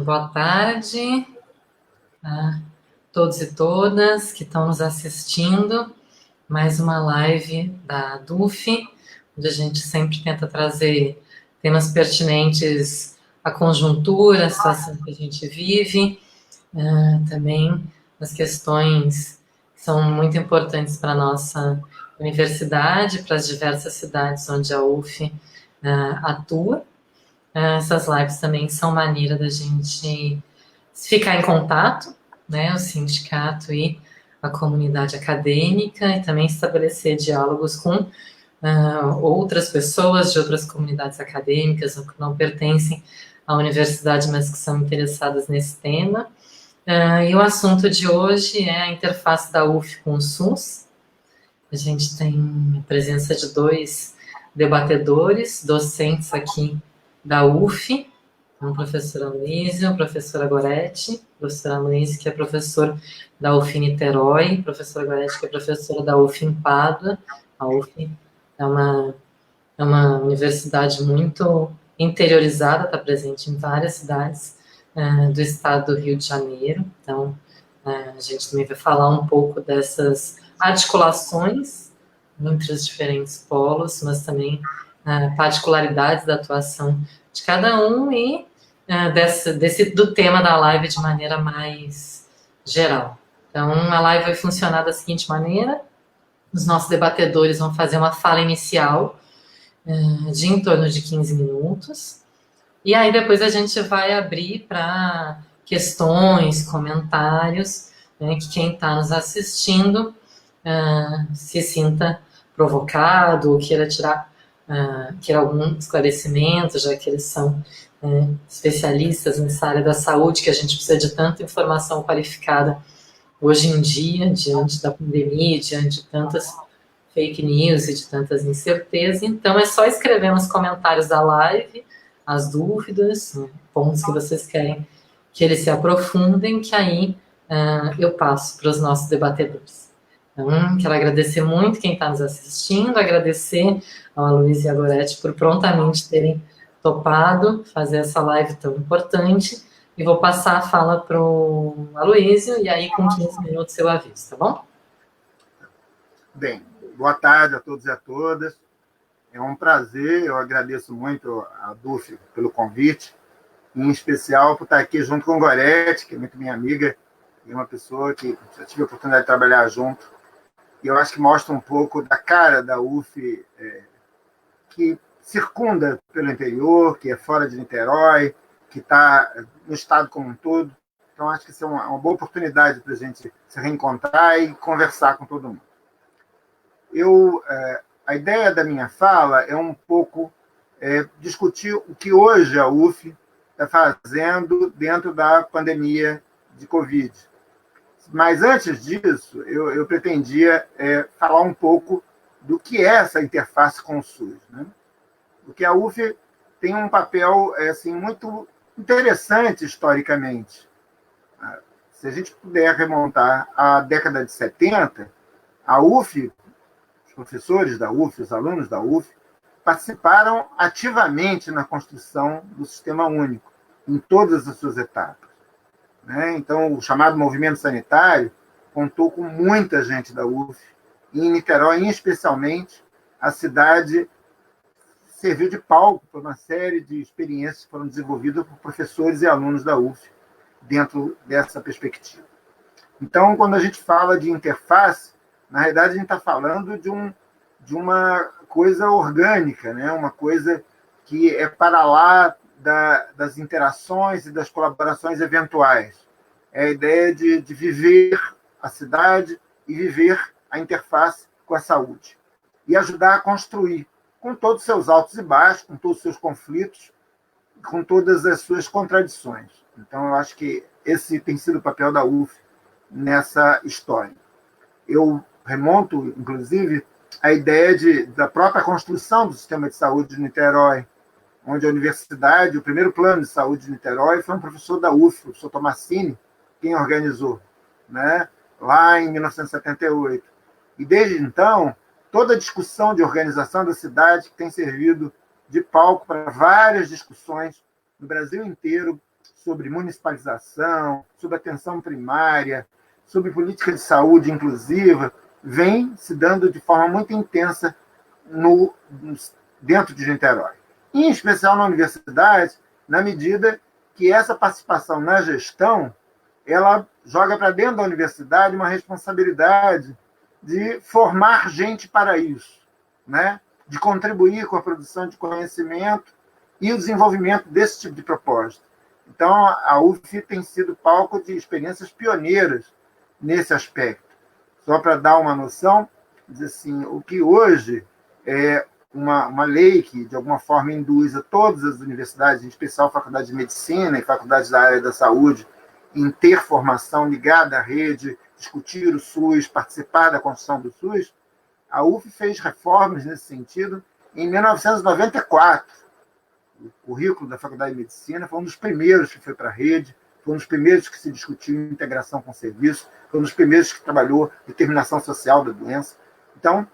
Boa tarde a todos e todas que estão nos assistindo. Mais uma live da DUF, onde a gente sempre tenta trazer temas pertinentes à conjuntura, à situação que a gente vive, também as questões que são muito importantes para a nossa universidade, para as diversas cidades onde a UF atua. Essas lives também são maneira da gente ficar em contato, né, o sindicato e a comunidade acadêmica, e também estabelecer diálogos com outras pessoas de outras comunidades acadêmicas ou que não pertencem à universidade, mas que são interessadas nesse tema. E o assunto de hoje é a interface da UF com o SUS. A gente tem a presença de dois debatedores, docentes aqui da UF, o professor Aloysio, a professora Goretti, o professor Aloysio, que é professor da UF Niterói, professora Goretti, que é professora da UF em Pádua. A UF é uma universidade muito interiorizada, está presente em várias cidades do estado do Rio de Janeiro. Então, a gente também vai falar um pouco dessas articulações entre os diferentes polos, mas também particularidades da atuação de cada um e do tema da live de maneira mais geral. Então, a live vai funcionar da seguinte maneira: os nossos debatedores vão fazer uma fala inicial de em torno de 15 minutos, e aí depois a gente vai abrir para questões, comentários, né, que quem está nos assistindo se sinta provocado ou queira queira algum esclarecimento, já que eles são especialistas nessa área da saúde, que a gente precisa de tanta informação qualificada hoje em dia, diante da pandemia, diante de tantas fake news e de tantas incertezas. Então, é só escrever nos comentários da live as dúvidas, pontos que vocês querem que eles se aprofundem, que aí eu passo para os nossos debatedores. Então, quero agradecer muito quem está nos assistindo, agradecer ao Aloysio e à Goretti por prontamente terem topado fazer essa live tão importante, e vou passar a fala para o Aloysio, e aí com 15 minutos eu aviso, tá bom? Bem, boa tarde a todos e a todas. É um prazer, eu agradeço muito a DUF pelo convite, em especial por estar aqui junto com o Goretti, que é muito minha amiga, e uma pessoa que já tive a oportunidade de trabalhar junto. E eu acho que mostra um pouco da cara da UF, que circunda pelo interior, que é fora de Niterói, que está no estado como um todo. Então, acho que isso é uma boa oportunidade para a gente se reencontrar e conversar com todo mundo. A ideia da minha fala é um pouco discutir o que hoje a UF está fazendo dentro da pandemia de Covid. Mas, antes disso, eu pretendia falar um pouco do que é essa interface com o SUS, né? Porque a UF tem um papel assim, muito interessante historicamente. Se a gente puder remontar à década de 70, a UF, os professores da UF, os alunos da UF, participaram ativamente na construção do Sistema Único, em todas as suas etapas. Então, o chamado movimento sanitário contou com muita gente da UF, e em Niterói, especialmente, a cidade serviu de palco para uma série de experiências que foram desenvolvidas por professores e alunos da UF dentro dessa perspectiva. Então, quando a gente fala de interface, na realidade, a gente está falando de uma coisa orgânica, né? Uma coisa que é para lá das interações e das colaborações eventuais. É a ideia de viver a cidade e viver a interface com a saúde. E ajudar a construir, com todos os seus altos e baixos, com todos os seus conflitos, com todas as suas contradições. Então, eu acho que esse tem sido o papel da UF nessa história. Eu remonto, inclusive, a ideia da própria construção do sistema de saúde de Niterói, onde a universidade, o primeiro plano de saúde de Niterói, foi um professor da UF, o professor Tomassini, quem organizou, né? Lá em 1978. E, desde então, toda a discussão de organização da cidade, que tem servido de palco para várias discussões no Brasil inteiro sobre municipalização, sobre atenção primária, sobre política de saúde inclusiva, vem se dando de forma muito intensa dentro de Niterói. Em especial na universidade, na medida que essa participação na gestão ela joga para dentro da universidade uma responsabilidade de formar gente para isso, né? De contribuir com a produção de conhecimento e o desenvolvimento desse tipo de proposta. Então, a UF tem sido palco de experiências pioneiras nesse aspecto. Só para dar uma noção, diz assim, o que hoje é uma lei que, de alguma forma, induz a todas as universidades, em especial a Faculdade de Medicina e faculdades da área da saúde, em ter formação ligada à rede, discutir o SUS, participar da construção do SUS, a UF fez reformas nesse sentido em 1994. O currículo da Faculdade de Medicina foi um dos primeiros que foi para a rede, foi um dos primeiros que se discutiu integração com o serviço, foi um dos primeiros que trabalhou determinação social da doença. Então,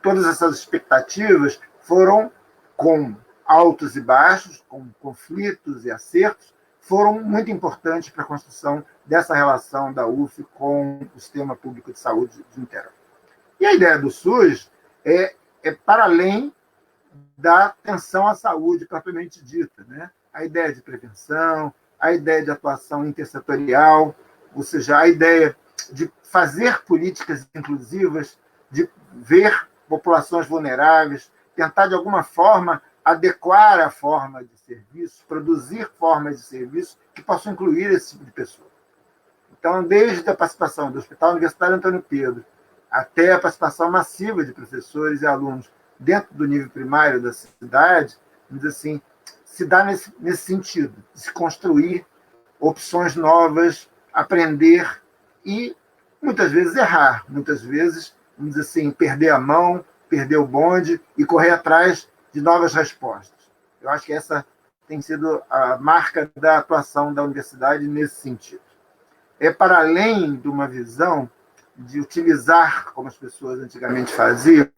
todas essas expectativas foram com altos e baixos, com conflitos e acertos, foram muito importantes para a construção dessa relação da UF com o sistema público de saúde de Niterói. E a ideia do SUS é para além da atenção à saúde propriamente dita, né? A ideia de prevenção, a ideia de atuação intersetorial, ou seja, a ideia de fazer políticas inclusivas, de ver populações vulneráveis, tentar, de alguma forma, adequar a forma de serviço, produzir formas de serviço que possam incluir esse tipo de pessoa. Então, desde a participação do Hospital Universitário Antônio Pedro até a participação massiva de professores e alunos dentro do nível primário da cidade, vamos dizer assim, se dá nesse sentido, de se construir opções novas, aprender e, muitas vezes, errar, muitas vezes, vamos dizer assim, perder a mão, perder o bonde e correr atrás de novas respostas. Eu acho que essa tem sido a marca da atuação da universidade nesse sentido. É para além de uma visão de utilizar, como as pessoas antigamente faziam,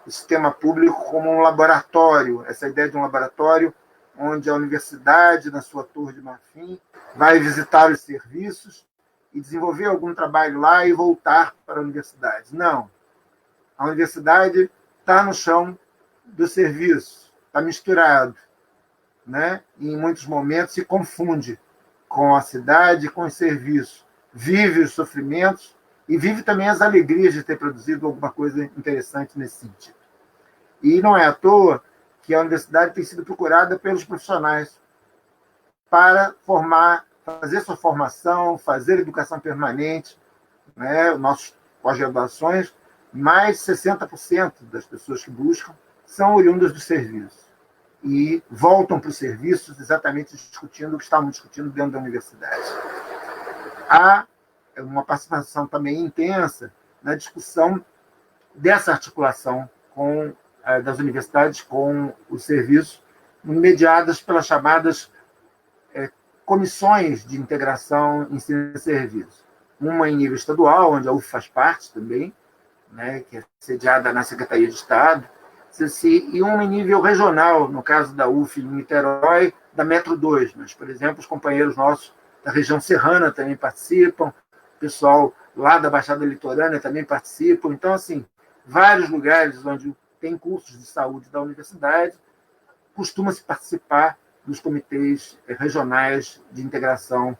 o sistema público como um laboratório, essa ideia de um laboratório onde a universidade, na sua Torre de Marfim, vai visitar os serviços e desenvolver algum trabalho lá e voltar para a universidade. Não. A universidade está no chão do serviço, está misturado, né? E, em muitos momentos, se confunde com a cidade, com os serviços. Vive os sofrimentos e vive também as alegrias de ter produzido alguma coisa interessante nesse sentido. E não é à toa que a universidade tem sido procurada pelos profissionais para fazer sua formação, fazer educação permanente, né? Nossas pós-graduações, mais de 60% das pessoas que buscam são oriundas do serviço e voltam para os serviços exatamente discutindo o que estavam discutindo dentro da universidade. Há uma participação também intensa na discussão dessa articulação das universidades com os serviços, mediadas pelas chamadas comissões de integração ensino e serviço. Uma em nível estadual, onde a UF faz parte também, né, que é sediada na Secretaria de Estado, e uma em nível regional, no caso da UF em Niterói, da Metro 2. Mas, por exemplo, os companheiros nossos da região serrana também participam, o pessoal lá da Baixada Litorânea também participam. Então, assim, vários lugares onde tem cursos de saúde da universidade, costuma-se participar dos comitês regionais de integração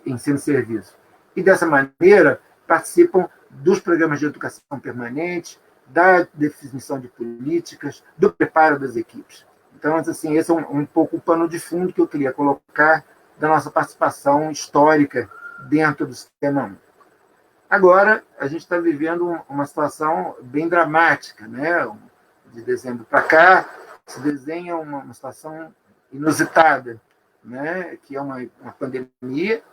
ensino e serviço. E, dessa maneira, participam dos programas de educação permanente, da definição de políticas, do preparo das equipes. Então, assim, esse é um pouco o pano de fundo que eu queria colocar da nossa participação histórica dentro do Sistema único. Agora, a gente está vivendo uma situação bem dramática, né? De dezembro para cá, se desenha uma situação inusitada, né? Que é uma pandemia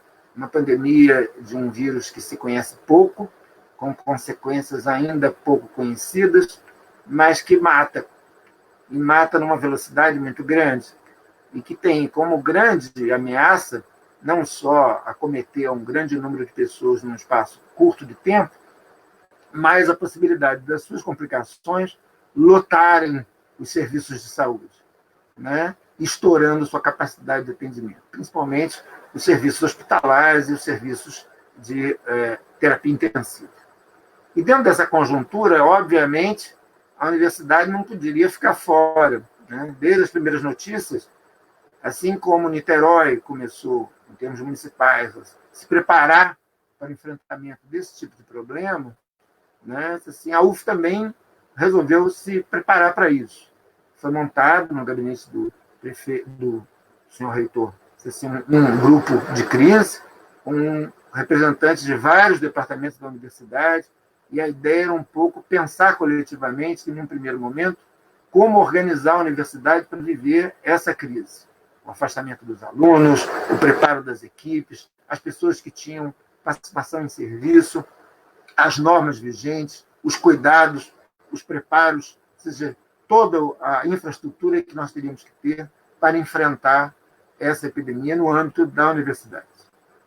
de um vírus que se conhece pouco, com consequências ainda pouco conhecidas, mas que mata, e mata numa velocidade muito grande, e que tem como grande ameaça não só acometer um grande número de pessoas num espaço curto de tempo, mas a possibilidade das suas complicações lotarem os serviços de saúde, né? estourando sua capacidade de atendimento, principalmente os serviços hospitalares e os serviços de terapia intensiva. E dentro dessa conjuntura, obviamente, a universidade não poderia ficar fora, né? Desde as primeiras notícias, assim como Niterói começou, em termos municipais, a se preparar para o enfrentamento desse tipo de problema, né? Assim, a UF também resolveu se preparar para isso. Foi montado no gabinete do prefeito, do senhor reitor, assim, um grupo de crise, com representantes de vários departamentos da universidade, e a ideia era um pouco pensar coletivamente, num primeiro momento, como organizar a universidade para viver essa crise. O afastamento dos alunos, o preparo das equipes, as pessoas que tinham participação em serviço, as normas vigentes, os cuidados, os preparos, ou seja, toda a infraestrutura que nós teríamos que ter para enfrentar essa epidemia no âmbito da universidade.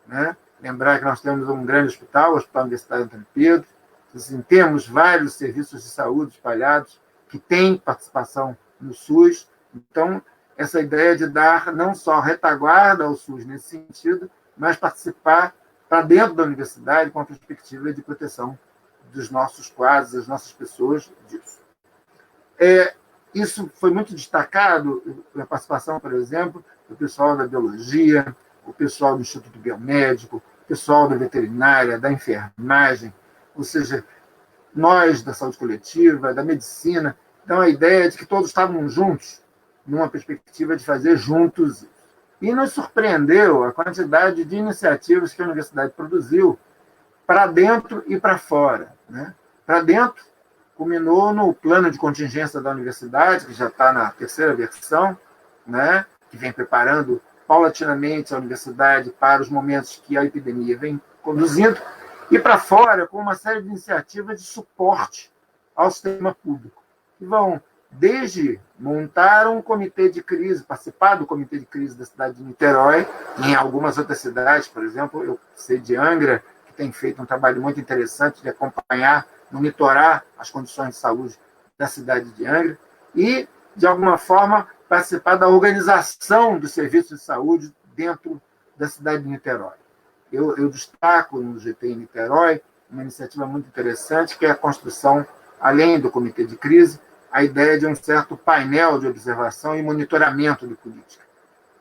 Né? Lembrar que nós temos um grande hospital, o Hospital Universitário Antônio Pedro, assim, temos vários serviços de saúde espalhados que têm participação no SUS. Então, essa ideia de dar não só retaguarda ao SUS nesse sentido, mas participar para dentro da universidade com a perspectiva de proteção dos nossos quadros, das nossas pessoas disso. Isso foi muito destacado na participação, por exemplo, do pessoal da biologia, o pessoal do Instituto Biomédico, o pessoal da veterinária, da enfermagem, ou seja, nós da saúde coletiva, da medicina. Então, a ideia é de que todos estavam juntos, numa perspectiva de fazer juntos isso. E nos surpreendeu a quantidade de iniciativas que a universidade produziu para dentro e para fora. Né? Para dentro, culminou no plano de contingência da universidade, que já está na terceira versão, né? Que vem preparando paulatinamente a universidade para os momentos que a epidemia vem conduzindo, e para fora, com uma série de iniciativas de suporte ao sistema público, que vão desde montar um comitê de crise, participar do comitê de crise da cidade de Niterói, e em algumas outras cidades, por exemplo, eu sei de Angra, que tem feito um trabalho muito interessante de acompanhar, monitorar as condições de saúde da cidade de Angra, e, de alguma forma, participar da organização dos serviços de saúde dentro da cidade de Niterói. Eu destaco no GT em Niterói uma iniciativa muito interessante, que é a construção, além do comitê de crise, a ideia de um certo painel de observação e monitoramento de política,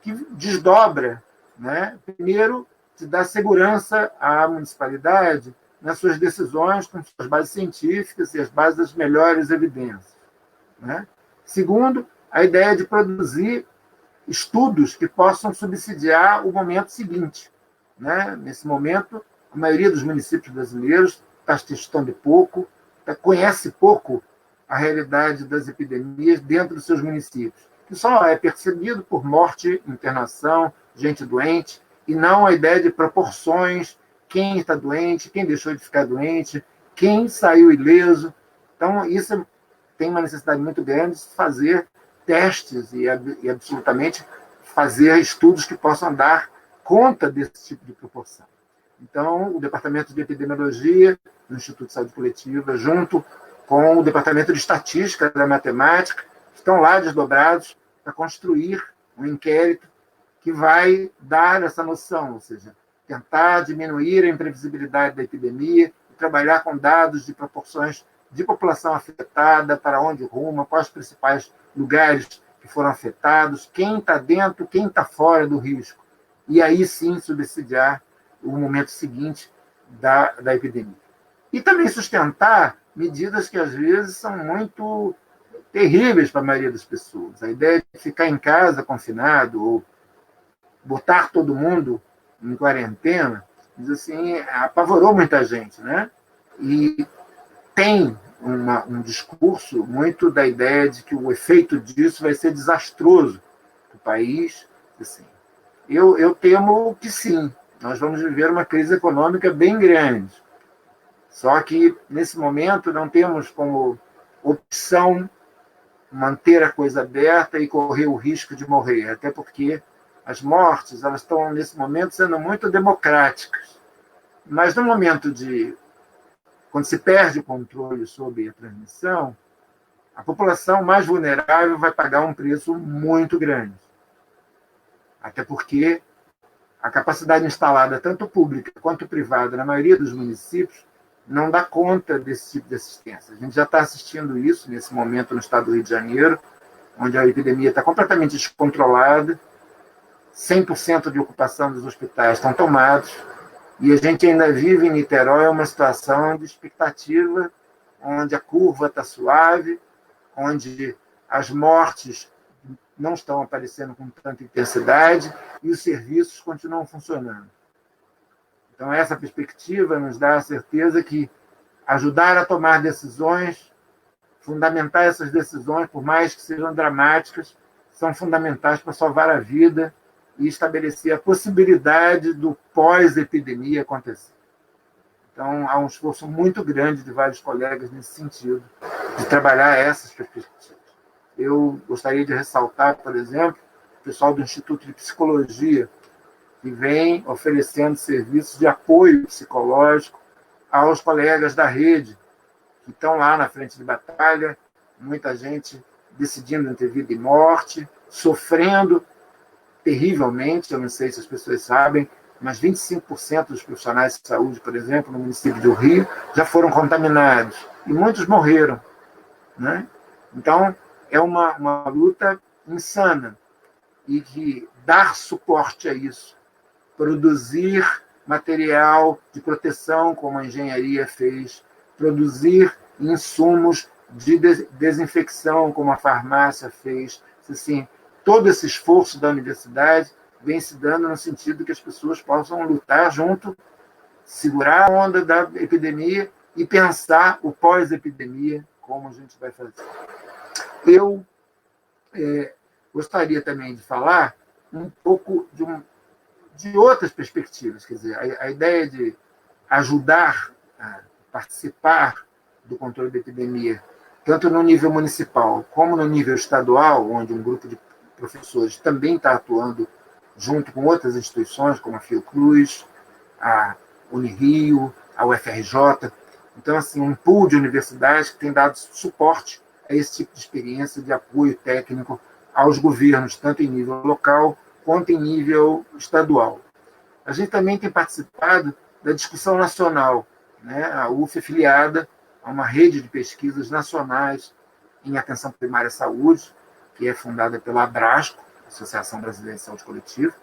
que desdobra, né, primeiro, de dar segurança à municipalidade nas suas decisões com suas bases científicas e as bases das melhores evidências. Né? Segundo, a ideia de produzir estudos que possam subsidiar o momento seguinte. Né? Nesse momento, a maioria dos municípios brasileiros está testando pouco, conhece pouco a realidade das epidemias dentro dos seus municípios, que só é percebido por morte, internação, gente doente, e não a ideia de proporções, quem está doente, quem deixou de ficar doente, quem saiu ileso. Então, isso tem uma necessidade muito grande de fazer testes e absolutamente fazer estudos que possam dar conta desse tipo de proporção. Então, o Departamento de Epidemiologia do Instituto de Saúde Coletiva, junto com o Departamento de Estatística da Matemática, estão lá desdobrados para construir um inquérito que vai dar essa noção, ou seja, tentar diminuir a imprevisibilidade da epidemia e trabalhar com dados de proporções de população afetada, para onde ruma, quais os principais lugares que foram afetados, quem está dentro, quem está fora do risco. E aí sim subsidiar o momento seguinte da epidemia. E também sustentar medidas que às vezes são muito terríveis para a maioria das pessoas. A ideia de ficar em casa confinado ou botar todo mundo em quarentena, diz assim, apavorou muita gente, né? E tem um discurso muito da ideia de que o efeito disso vai ser desastroso para o país. Assim. Eu temo que sim, nós vamos viver uma crise econômica bem grande. Só que, nesse momento, não temos como opção manter a coisa aberta e correr o risco de morrer, até porque as mortes elas estão, nesse momento, sendo muito democráticas. Mas, no momento quando se perde o controle sobre a transmissão, a população mais vulnerável vai pagar um preço muito grande. até porque a capacidade instalada, tanto pública quanto privada, na maioria dos municípios, não dá conta desse tipo de assistência. A gente já está assistindo isso nesse momento no estado do Rio de Janeiro, onde a epidemia está completamente descontrolada, 100% de ocupação dos hospitais estão tomados, e a gente ainda vive em Niterói uma situação de expectativa, onde a curva está suave, onde as mortes não estão aparecendo com tanta intensidade e os serviços continuam funcionando. Então, essa perspectiva nos dá a certeza que ajudar a tomar decisões, fundamentar essas decisões, por mais que sejam dramáticas, são fundamentais para salvar a vida e estabelecer a possibilidade do pós-epidemia acontecer. Então, há um esforço muito grande de vários colegas nesse sentido, de trabalhar essas perspectivas. Eu gostaria de ressaltar, por exemplo, o pessoal do Instituto de Psicologia, que vem oferecendo serviços de apoio psicológico aos colegas da rede, que estão lá na frente de batalha, muita gente decidindo entre vida e morte, sofrendo terrivelmente, eu não sei se as pessoas sabem, mas 25% dos profissionais de saúde, por exemplo, no município do Rio, já foram contaminados, e muitos morreram, né? Então, é uma luta insana, e que dar suporte a isso, produzir material de proteção, como a engenharia fez, produzir insumos de desinfecção, como a farmácia fez. Assim, todo esse esforço da universidade vem se dando no sentido que as pessoas possam lutar junto, segurar a onda da epidemia e pensar o pós-epidemia, como a gente vai fazer. Eu gostaria também de falar um pouco de outras perspectivas, quer dizer, a ideia de ajudar a participar do controle da epidemia, tanto no nível municipal como no nível estadual, onde um grupo de professores também está atuando junto com outras instituições, como a Fiocruz, a Unirio, a UFRJ. Então, assim, um pool de universidades que tem dado suporte a esse tipo de experiência de apoio técnico aos governos, tanto em nível local quanto em nível estadual. A gente também tem participado da discussão nacional, né? A UF é filiada a uma rede de pesquisas nacionais em atenção primária à saúde, que é fundada pela Abrasco, Associação Brasileira de Saúde Coletiva,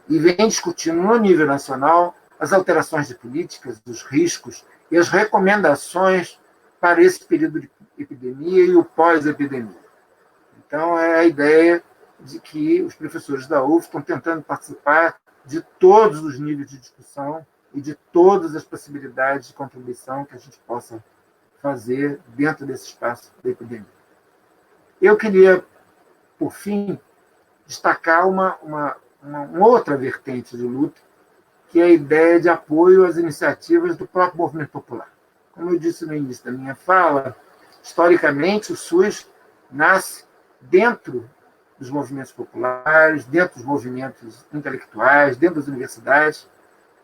e vem discutindo no nível nacional as alterações de políticas, os riscos e as recomendações para esse período de epidemia e o pós-epidemia. Então, é a ideia de que os professores da UF estão tentando participar de todos os níveis de discussão e de todas as possibilidades de contribuição que a gente possa fazer dentro desse espaço da epidemia. Eu queria, por fim, destacar uma outra vertente de luta, que é a ideia de apoio às iniciativas do próprio movimento popular. Como eu disse no início da minha fala, historicamente o SUS nasce dentro dos movimentos populares, dentro dos movimentos intelectuais, dentro das universidades,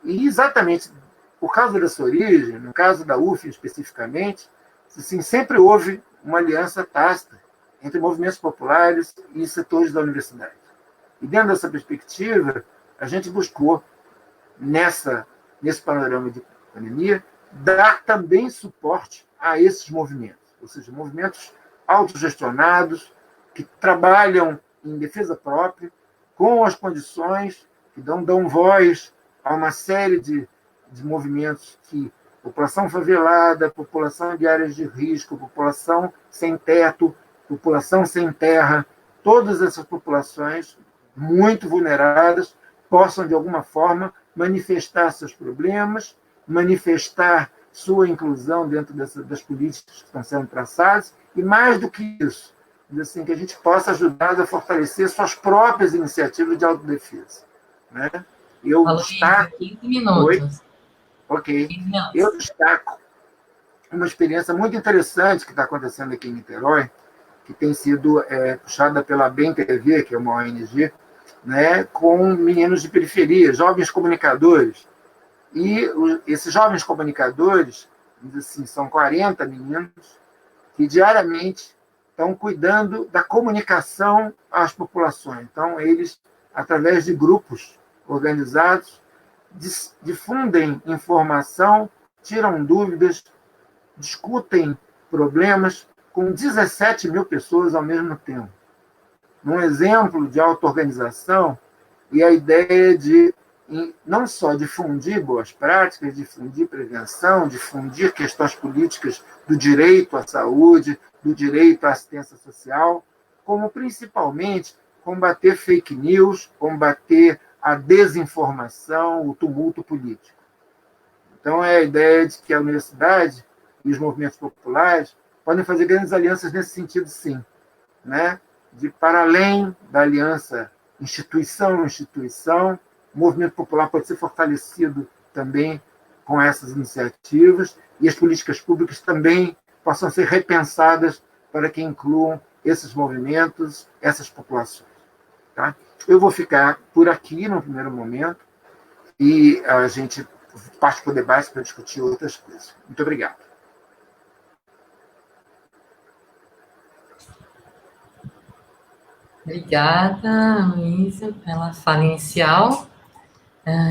e exatamente por causa dessa origem, no caso da UF especificamente, assim, sempre houve uma aliança tácita entre movimentos populares e setores da universidade. E dentro dessa perspectiva, a gente buscou, nesse panorama de pandemia, dar também suporte a esses movimentos, ou seja, movimentos autogestionados, que trabalham em defesa própria, com as condições que dão voz a uma série de movimentos que população favelada, população de áreas de risco, população sem teto, população sem terra, todas essas populações muito vulneradas possam, de alguma forma, manifestar seus problemas, manifestar sua inclusão dentro das políticas que estão sendo traçadas, e mais do que isso, assim, que a gente possa ajudar a fortalecer suas próprias iniciativas de autodefesa. Né? Eu destaco... 15 minutos. Oi? Ok. 15 minutos. Eu destaco uma experiência muito interessante que está acontecendo aqui em Niterói, que tem sido puxada pela Bem TV, que é uma ONG, né, com meninos de periferia, jovens comunicadores. E esses jovens comunicadores, assim, são 40 meninos que diariamente estão cuidando da comunicação às populações. Então, eles através de grupos organizados, difundem informação, tiram dúvidas, discutem problemas com 17 mil pessoas ao mesmo tempo. Um exemplo de auto-organização e a ideia de não só difundir boas práticas, difundir prevenção, difundir questões políticas do direito à saúde, do direito à assistência social, como principalmente combater fake news, combater a desinformação, o tumulto político. Então, é a ideia de que a universidade e os movimentos populares podem fazer grandes alianças nesse sentido, sim, né? De para além da aliança instituição-instituição, o movimento popular pode ser fortalecido também com essas iniciativas e as políticas públicas também possam ser repensadas para que incluam esses movimentos, essas populações. Tá? Eu vou ficar por aqui no primeiro momento e a gente parte para o debate para discutir outras coisas. Muito obrigado. Obrigada, Luísa, pela fala inicial.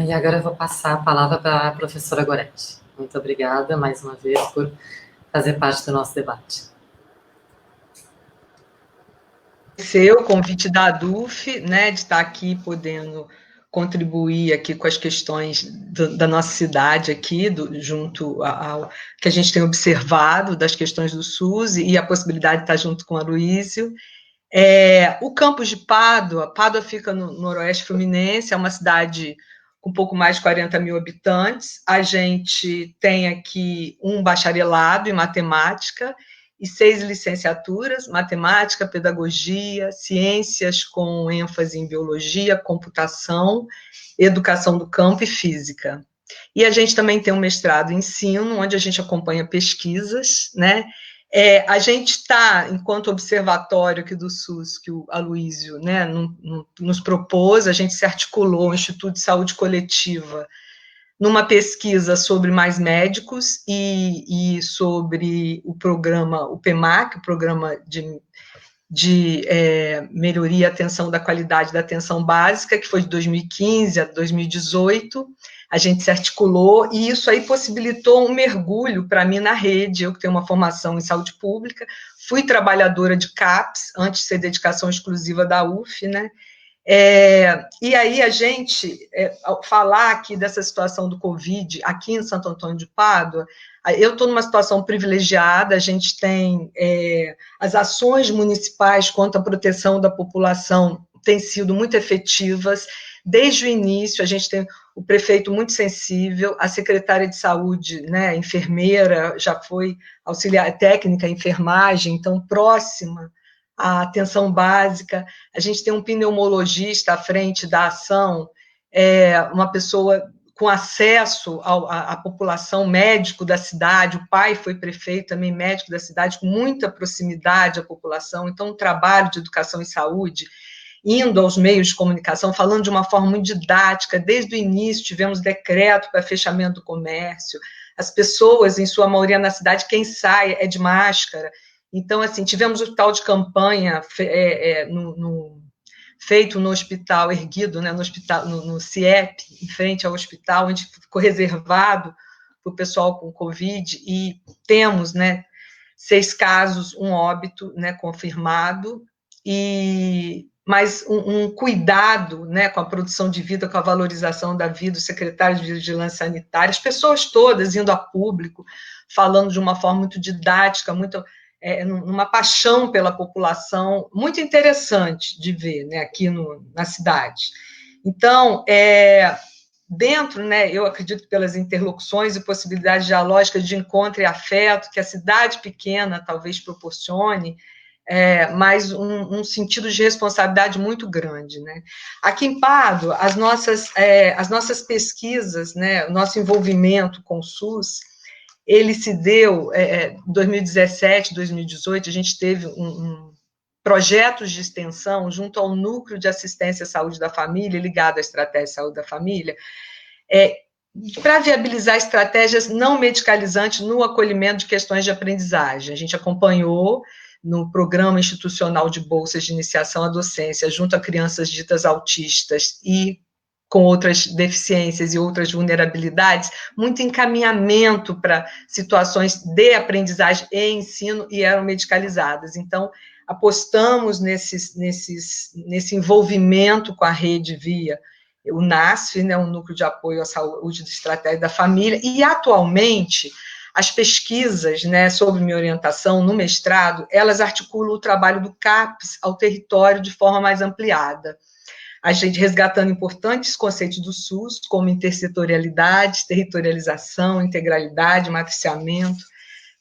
E agora eu vou passar a palavra para a professora Goretti. Muito obrigada, mais uma vez, por fazer parte do nosso debate. O convite da ADUF, né, de estar aqui podendo contribuir aqui com as questões da nossa cidade aqui, junto ao que a gente tem observado das questões do SUS e a possibilidade de estar junto com a Aloísio. O campus de Pádua fica no noroeste fluminense, é uma cidade com um pouco mais de 40 mil habitantes. A gente tem aqui um bacharelado em matemática e 6 licenciaturas, matemática, pedagogia, ciências com ênfase em biologia, computação, educação do campo e física. E a gente também tem um mestrado em ensino, onde a gente acompanha pesquisas, né? A gente está, enquanto observatório aqui do SUS, que o Aloísio, né, nos propôs, a gente se articulou, o Instituto de Saúde Coletiva, numa pesquisa sobre mais médicos e sobre o programa, o PEMAC, o Programa de Melhoria e Atenção da Qualidade da Atenção Básica, que foi de 2015 a 2018, a gente se articulou, e isso aí possibilitou um mergulho para mim na rede. Eu que tenho uma formação em saúde pública, fui trabalhadora de CAPS, antes de ser dedicação exclusiva da UF, né? E aí a gente, falar aqui dessa situação do Covid, aqui em Santo Antônio de Pádua, eu estou numa situação privilegiada, a gente tem as ações municipais contra a proteção da população têm sido muito efetivas, desde o início a gente tem o prefeito muito sensível, a secretária de saúde, né, enfermeira, já foi auxiliar técnica, enfermagem, então próxima à atenção básica. A gente tem um pneumologista à frente da ação, uma pessoa com acesso à população, médico da cidade, o pai foi prefeito, também médico da cidade, com muita proximidade à população, então um trabalho de educação e saúde, indo aos meios de comunicação, falando de uma forma muito didática. Desde o início tivemos decreto para fechamento do comércio, as pessoas, em sua maioria na cidade, quem sai é de máscara. Então, assim, tivemos o hospital de campanha feito no hospital, erguido, né, no CIEP, em frente ao hospital, onde ficou reservado para o pessoal com Covid, e temos, né, 6 casos, um óbito, né, confirmado, mas um cuidado, né, com a produção de vida, com a valorização da vida, o secretário de Vigilância Sanitária, as pessoas todas indo a público, falando de uma forma muito didática, muito, numa paixão pela população, muito interessante de ver, né, aqui na cidade. Então, dentro, né, eu acredito que pelas interlocuções e possibilidades dialógicas de encontro e afeto, que a cidade pequena talvez proporcione, mas um sentido de responsabilidade muito grande, né? Aqui em Pádua, as nossas pesquisas, né, o nosso envolvimento com o SUS, ele se deu em 2017, 2018, a gente teve projetos de extensão junto ao Núcleo de Assistência à Saúde da Família, ligado à Estratégia de Saúde da Família, para viabilizar estratégias não medicalizantes no acolhimento de questões de aprendizagem. A gente acompanhou no Programa Institucional de Bolsas de Iniciação à Docência, junto a crianças ditas autistas e com outras deficiências e outras vulnerabilidades, muito encaminhamento para situações de aprendizagem e ensino, e eram medicalizadas. Então, apostamos nesse envolvimento com a rede via o NASF, né, o Núcleo de Apoio à Saúde e Estratégia da Família, e atualmente as pesquisas, né, sob minha orientação no mestrado, elas articulam o trabalho do CAPES ao território de forma mais ampliada. A gente resgatando importantes conceitos do SUS, como intersetorialidade, territorialização, integralidade, matriciamento.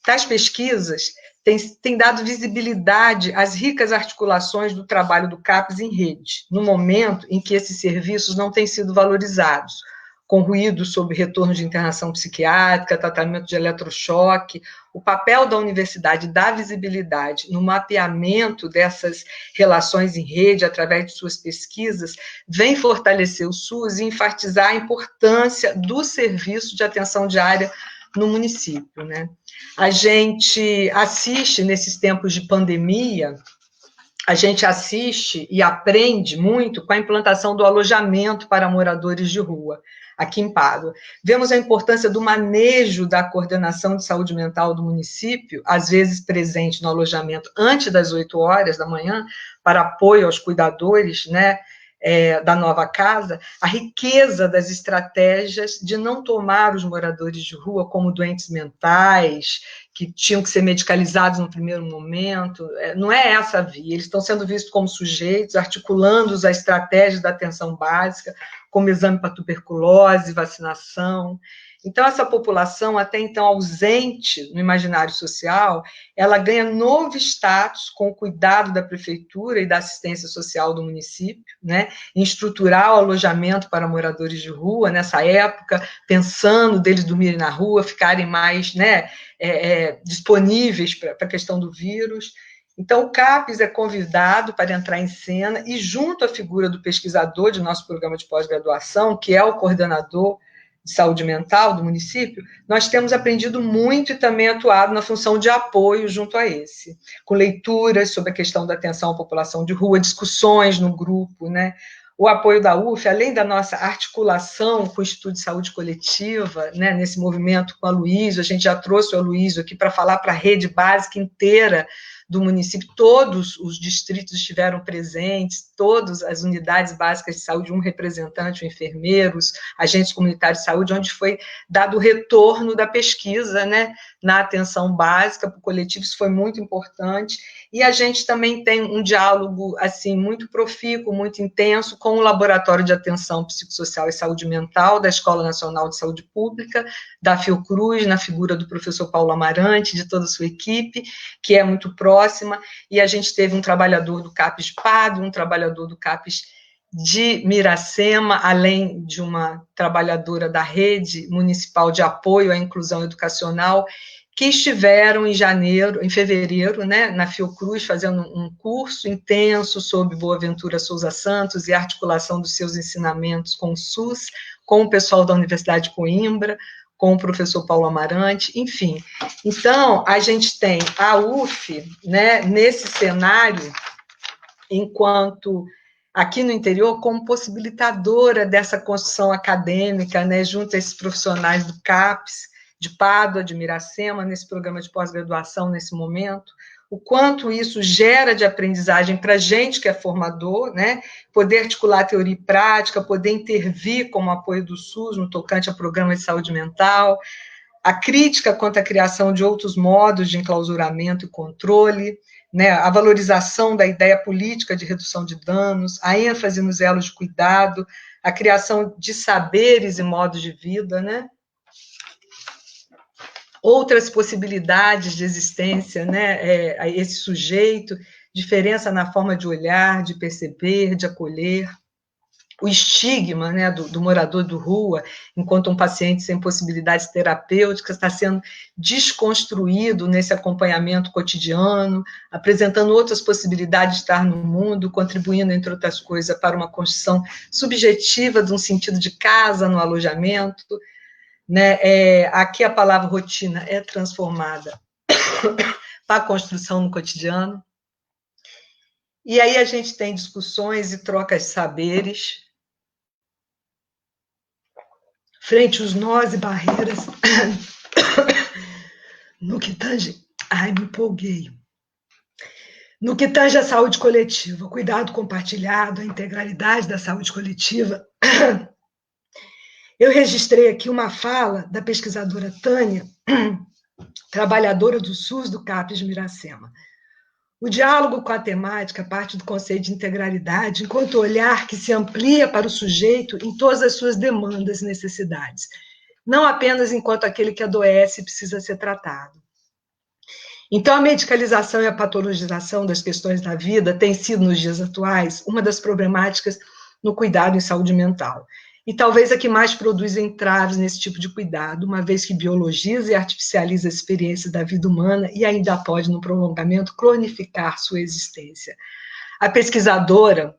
Tais pesquisas têm dado visibilidade às ricas articulações do trabalho do CAPES em rede, no momento em que esses serviços não têm sido valorizados, com ruído sobre retorno de internação psiquiátrica, tratamento de eletrochoque. O papel da universidade dá visibilidade no mapeamento dessas relações em rede, através de suas pesquisas, vem fortalecer o SUS e enfatizar a importância do serviço de atenção diária no município, né? A gente assiste, nesses tempos de pandemia, a gente assiste e aprende muito com a implantação do alojamento para moradores de rua, aqui em Pádua. Vemos a importância do manejo da coordenação de saúde mental do município, às vezes presente no alojamento antes das 8 horas da manhã, para apoio aos cuidadores, né, da nova casa, a riqueza das estratégias de não tomar os moradores de rua como doentes mentais, que tinham que ser medicalizados no primeiro momento. Não é essa a via, eles estão sendo vistos como sujeitos, articulando as estratégias da atenção básica, como exame para tuberculose, vacinação. Então, essa população, até então ausente no imaginário social, ela ganha novo status com o cuidado da prefeitura e da assistência social do município, né, em estruturar o alojamento para moradores de rua, nessa época, pensando deles dormirem na rua, ficarem mais, né, disponíveis para a questão do vírus. Então, o CAPES é convidado para entrar em cena e, junto à figura do pesquisador de nosso programa de pós-graduação, que é o coordenador de saúde mental do município, nós temos aprendido muito e também atuado na função de apoio junto a esse, com leituras sobre a questão da atenção à população de rua, discussões no grupo, né? O apoio da UF, além da nossa articulação com o Instituto de Saúde Coletiva, né, nesse movimento com a Aloysio, a gente já trouxe o Aloysio aqui para falar para a rede básica inteira do município, todos os distritos estiveram presentes, todas as unidades básicas de saúde, um representante, enfermeiros, agentes comunitários de saúde, onde foi dado o retorno da pesquisa, né, na atenção básica para o coletivo, isso foi muito importante, e a gente também tem um diálogo, assim, muito profícuo, muito intenso, com o Laboratório de Atenção Psicossocial e Saúde Mental da Escola Nacional de Saúde Pública, da Fiocruz, na figura do professor Paulo Amarante, de toda a sua equipe, que é muito próxima, e a gente teve um trabalhador do CAPES de Pádua, um trabalhador do CAPES de Miracema, além de uma trabalhadora da Rede Municipal de Apoio à Inclusão Educacional, que estiveram em fevereiro, né, na Fiocruz, fazendo um curso intenso sobre Boaventura Souza Santos e a articulação dos seus ensinamentos com o SUS, com o pessoal da Universidade de Coimbra, com o professor Paulo Amarante, enfim. Então, a gente tem a UF, né, nesse cenário, enquanto aqui no interior, como possibilitadora dessa construção acadêmica, né, junto a esses profissionais do CAPES, de Pádua, de Miracema, nesse programa de pós-graduação, nesse momento, o quanto isso gera de aprendizagem para a gente que é formador, né, poder articular teoria e prática, poder intervir como apoio do SUS no tocante a programas de saúde mental, a crítica quanto à criação de outros modos de enclausuramento e controle, né, a valorização da ideia política de redução de danos, a ênfase nos elos de cuidado, a criação de saberes e modos de vida, né, outras possibilidades de existência, né, a esse sujeito, diferença na forma de olhar, de perceber, de acolher, o estigma, né, do morador de rua, enquanto um paciente sem possibilidades terapêuticas, está sendo desconstruído nesse acompanhamento cotidiano, apresentando outras possibilidades de estar no mundo, contribuindo, entre outras coisas, para uma construção subjetiva de um sentido de casa no alojamento, né, aqui a palavra rotina é transformada para a construção no cotidiano. E aí a gente tem discussões e trocas de saberes frente aos nós e barreiras no que tange... Ai, me empolguei. No que tange à saúde coletiva, o cuidado compartilhado, a integralidade da saúde coletiva, eu registrei aqui uma fala da pesquisadora Tânia, trabalhadora do SUS do CAPES de Miracema. O diálogo com a temática parte do conceito de integralidade, enquanto olhar que se amplia para o sujeito em todas as suas demandas e necessidades, não apenas enquanto aquele que adoece e precisa ser tratado. Então, a medicalização e a patologização das questões da vida tem sido, nos dias atuais, uma das problemáticas no cuidado em saúde mental. E talvez a que mais produz entraves nesse tipo de cuidado, uma vez que biologiza e artificializa a experiência da vida humana e ainda pode, no prolongamento, cronificar sua existência. A pesquisadora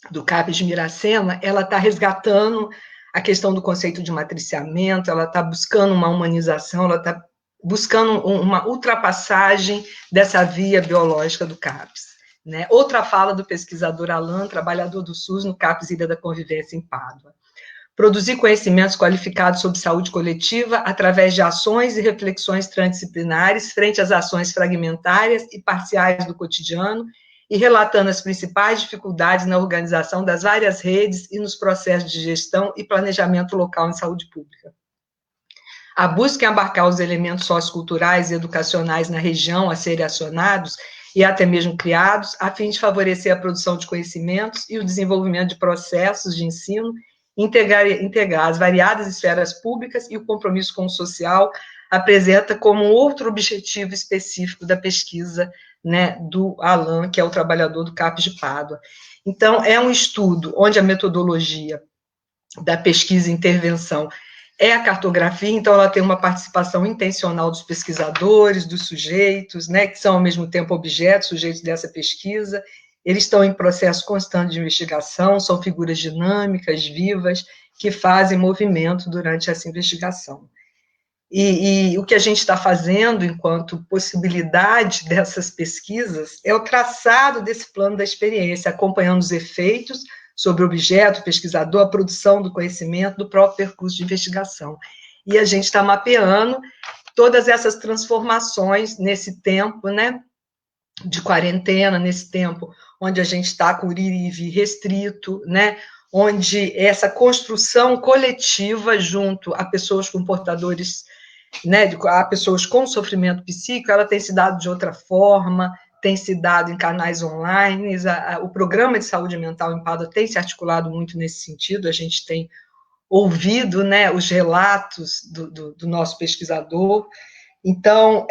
do CAPES de Miracema, ela está resgatando a questão do conceito de matriciamento, ela está buscando uma humanização, ela está buscando uma ultrapassagem dessa via biológica do CAPES. Né? Outra fala do pesquisador Alain, trabalhador do SUS no CAPES Ilha da Convivência, em Pádua. Produzir conhecimentos qualificados sobre saúde coletiva através de ações e reflexões transdisciplinares frente às ações fragmentárias e parciais do cotidiano e relatando as principais dificuldades na organização das várias redes e nos processos de gestão e planejamento local em saúde pública. A busca em abarcar os elementos socioculturais e educacionais na região a serem acionados e até mesmo criados, a fim de favorecer a produção de conhecimentos e o desenvolvimento de processos de ensino, integrar as variadas esferas públicas e o compromisso com o social, apresenta como outro objetivo específico da pesquisa, né, do Alain, que é o trabalhador do CAPES de Pádua. Então, é um estudo onde a metodologia da pesquisa e intervenção é a cartografia, então ela tem uma participação intencional dos pesquisadores, dos sujeitos, né, que são ao mesmo tempo objetos, sujeitos dessa pesquisa. Eles estão em processo constante de investigação, são figuras dinâmicas, vivas, que fazem movimento durante essa investigação. E o que a gente está fazendo enquanto possibilidade dessas pesquisas é o traçado desse plano da experiência, acompanhando os efeitos sobre o objeto, o pesquisador, a produção do conhecimento, do próprio percurso de investigação. E a gente está mapeando todas essas transformações nesse tempo, né, de quarentena, nesse tempo onde a gente está com o ir e vir restrito, né, onde essa construção coletiva junto a pessoas com portadores, né, a pessoas com sofrimento psíquico, ela tem se dado de outra forma, tem se dado em canais online, o programa de saúde mental em Pádua tem se articulado muito nesse sentido, a gente tem ouvido, né, os relatos do nosso pesquisador. Então,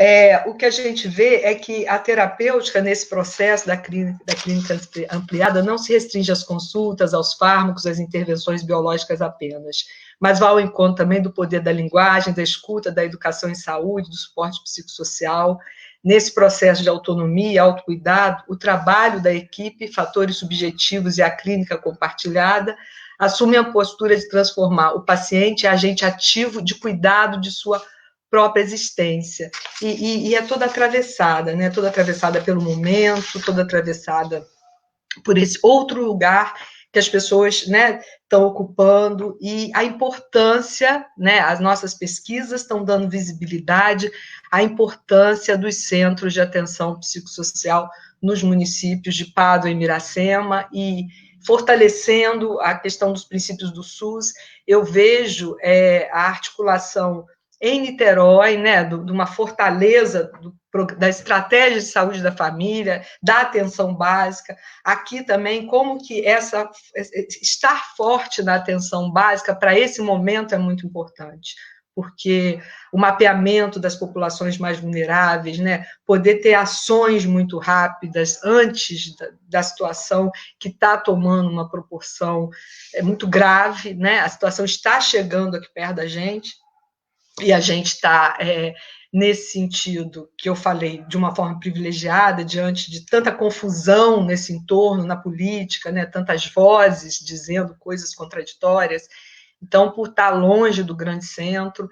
o que a gente vê é que a terapêutica, nesse processo da clínica ampliada, não se restringe às consultas, aos fármacos, às intervenções biológicas apenas, mas vai ao encontro também do poder da linguagem, da escuta, da educação em saúde, do suporte psicossocial. Nesse processo de autonomia e autocuidado, o trabalho da equipe, fatores subjetivos e a clínica compartilhada assumem a postura de transformar o paciente em agente ativo de cuidado de sua própria existência. E é toda atravessada, né? Toda atravessada pelo momento, toda atravessada por esse outro lugar que as pessoas, né, estão ocupando, e a importância, né, as nossas pesquisas estão dando visibilidade à importância dos centros de atenção psicossocial nos municípios de Pádua e Miracema, e fortalecendo a questão dos princípios do SUS. Eu vejo a articulação em Niterói, né, de uma fortaleza da estratégia de saúde da família, da atenção básica. Aqui também, como que estar forte na atenção básica para esse momento é muito importante, porque o mapeamento das populações mais vulneráveis, né, poder ter ações muito rápidas antes da situação que está tomando uma proporção muito grave, né, a situação está chegando aqui perto da gente, e a gente está, nesse sentido, que eu falei, de uma forma privilegiada, diante de tanta confusão nesse entorno, na política, né, tantas vozes dizendo coisas contraditórias. Então, por estar longe do grande centro,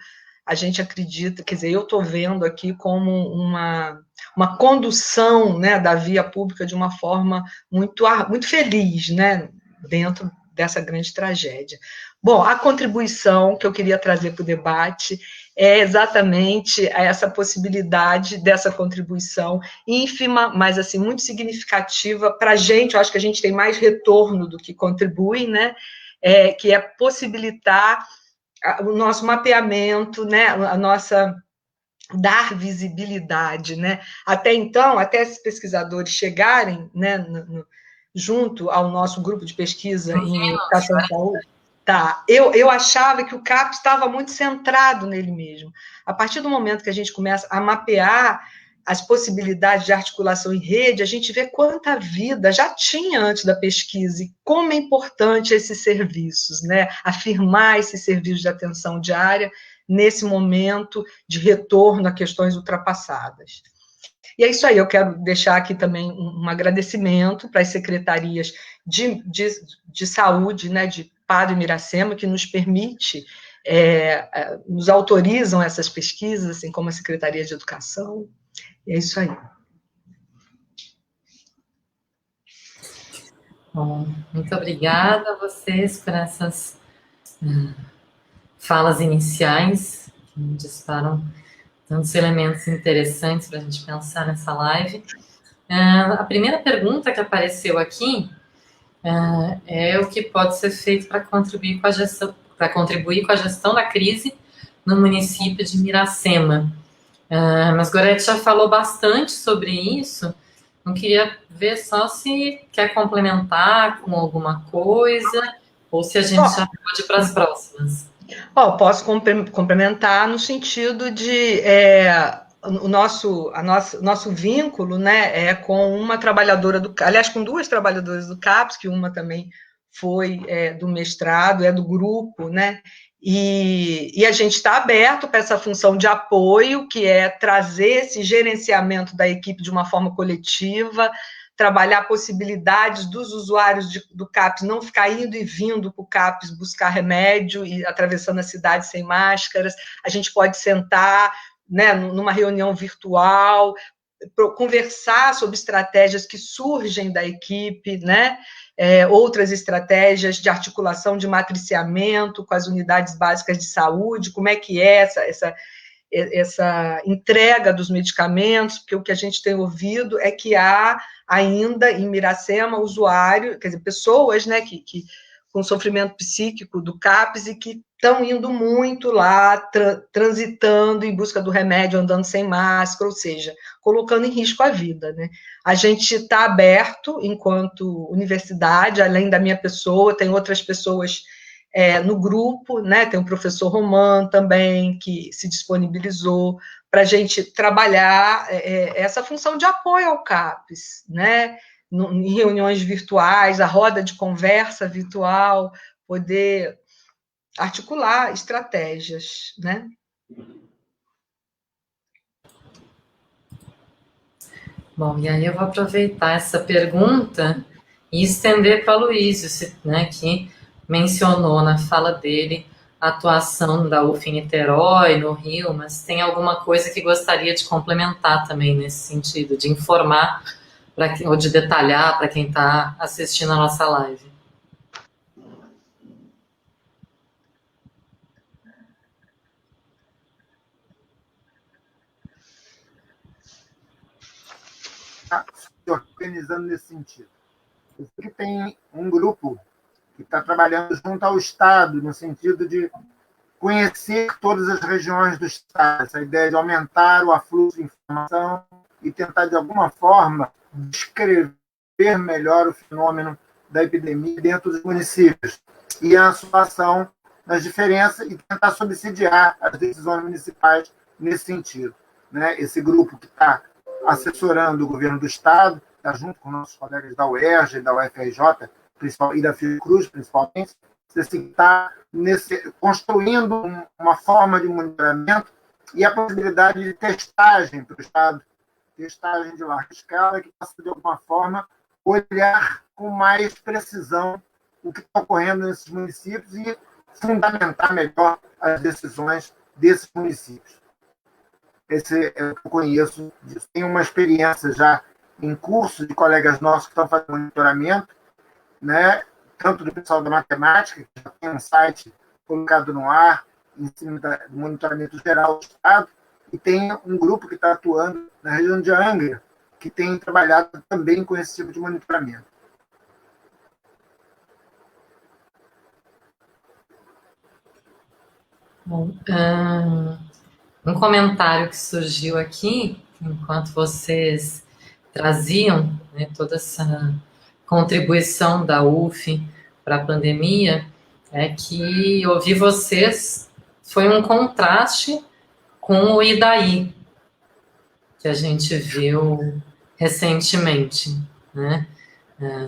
a gente acredita, quer dizer, eu estou vendo aqui como uma condução, né, da via pública de uma forma muito feliz, né, dentro dessa grande tragédia. Bom, a contribuição que eu queria trazer para o debate é exatamente essa possibilidade dessa contribuição ínfima, mas assim muito significativa para a gente. Eu acho que a gente tem mais retorno do que contribui, né? Que é possibilitar o nosso mapeamento, né? A nossa dar visibilidade, né? Até então, até esses pesquisadores chegarem, né, junto ao nosso grupo de pesquisa em educação e saúde, tá? Eu achava que o CAPES estava muito centrado nele mesmo. A partir do momento que a gente começa a mapear as possibilidades de articulação em rede, a gente vê quanta vida já tinha antes da pesquisa e como é importante esses serviços, né? Afirmar esses serviços de atenção diária nesse momento de retorno a questões ultrapassadas. E é isso aí, eu quero deixar aqui também um agradecimento para as secretarias de saúde, né, de Padre Miracema, que nos permite, nos autorizam essas pesquisas, assim como a Secretaria de Educação. E é isso aí. Bom, muito obrigada a vocês por essas falas iniciais, que disparam tantos elementos interessantes para a gente pensar nessa live. A primeira pergunta que apareceu aqui é o que pode ser feito para contribuir com a gestão da crise no município de Miracema. Mas Gorete já falou bastante sobre isso. Não queria ver só se quer complementar com alguma coisa ou se a gente já pode ir para as próximas. Posso complementar no sentido de o nosso vínculo, né, é com uma trabalhadora aliás, com duas trabalhadoras do CAPES, que uma também foi do mestrado, do grupo, né, e a gente está aberto para essa função de apoio, que é trazer esse gerenciamento da equipe de uma forma coletiva, trabalhar possibilidades dos usuários do CAPES não ficar indo e vindo para o CAPES buscar remédio e atravessando a cidade sem máscaras. A gente pode sentar, né, numa reunião virtual, conversar sobre estratégias que surgem da equipe, né? Outras estratégias de articulação de matriciamento com as unidades básicas de saúde, como é que é essa entrega dos medicamentos, porque o que a gente tem ouvido é que há ainda em Miracema usuário, quer dizer, pessoas, né, que com sofrimento psíquico do CAPES e que estão indo muito lá, transitando em busca do remédio, andando sem máscara, ou seja, colocando em risco a vida, né? A gente está aberto, enquanto universidade, além da minha pessoa, tem outras pessoas no grupo, né? Tem o professor Roman também, que se disponibilizou para a gente trabalhar essa função de apoio ao CAPES, né? Em reuniões virtuais, a roda de conversa virtual, poder articular estratégias, né? Bom, e aí eu vou aproveitar essa pergunta e estender para o Aloysio, né, que mencionou na fala dele a atuação da UF em Niterói, no Rio, mas tem alguma coisa que gostaria de complementar também nesse sentido, de informar ou de detalhar para quem está assistindo a nossa live. Se organizando nesse sentido. Eu sei que tem um grupo que está trabalhando junto ao Estado, no sentido de conhecer todas as regiões do Estado, essa ideia de aumentar o afluxo de informação e tentar, de alguma forma, descrever melhor o fenômeno da epidemia dentro dos municípios e a situação nas diferenças e tentar subsidiar as decisões municipais nesse sentido. Né? Esse grupo que está assessorando o governo do Estado, está junto com nossos colegas da UERJ, da UFRJ e da Fiocruz, principalmente, está construindo uma forma de monitoramento e a possibilidade de testagem para o Estado, testagem de larga escala, que possa, de alguma forma, olhar com mais precisão o que está ocorrendo nesses municípios e fundamentar melhor as decisões desses municípios. Esse é o que eu conheço disso. Tenho uma experiência já em curso de colegas nossos que estão fazendo monitoramento, né? Tanto do pessoal da matemática, que já tem um site colocado no ar, em cima do monitoramento geral do Estado, e tem um grupo que está atuando na região de Angra, que tem trabalhado também com esse tipo de monitoramento. Bom, um comentário que surgiu aqui, enquanto vocês traziam, né, toda essa contribuição da UF para a pandemia, é que ouvir vocês foi um contraste com o Idaí, que a gente viu recentemente, né,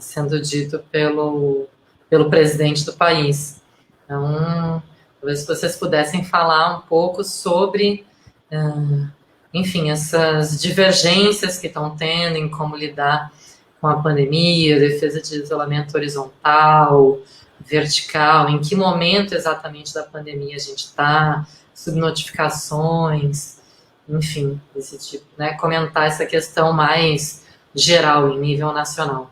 sendo dito pelo presidente do país. Então, talvez vocês pudessem falar um pouco sobre, enfim, essas divergências que estão tendo em como lidar com a pandemia, defesa de isolamento horizontal, vertical, em que momento exatamente da pandemia a gente está, subnotificações, enfim, esse tipo, né? Comentar essa questão mais geral, em nível nacional.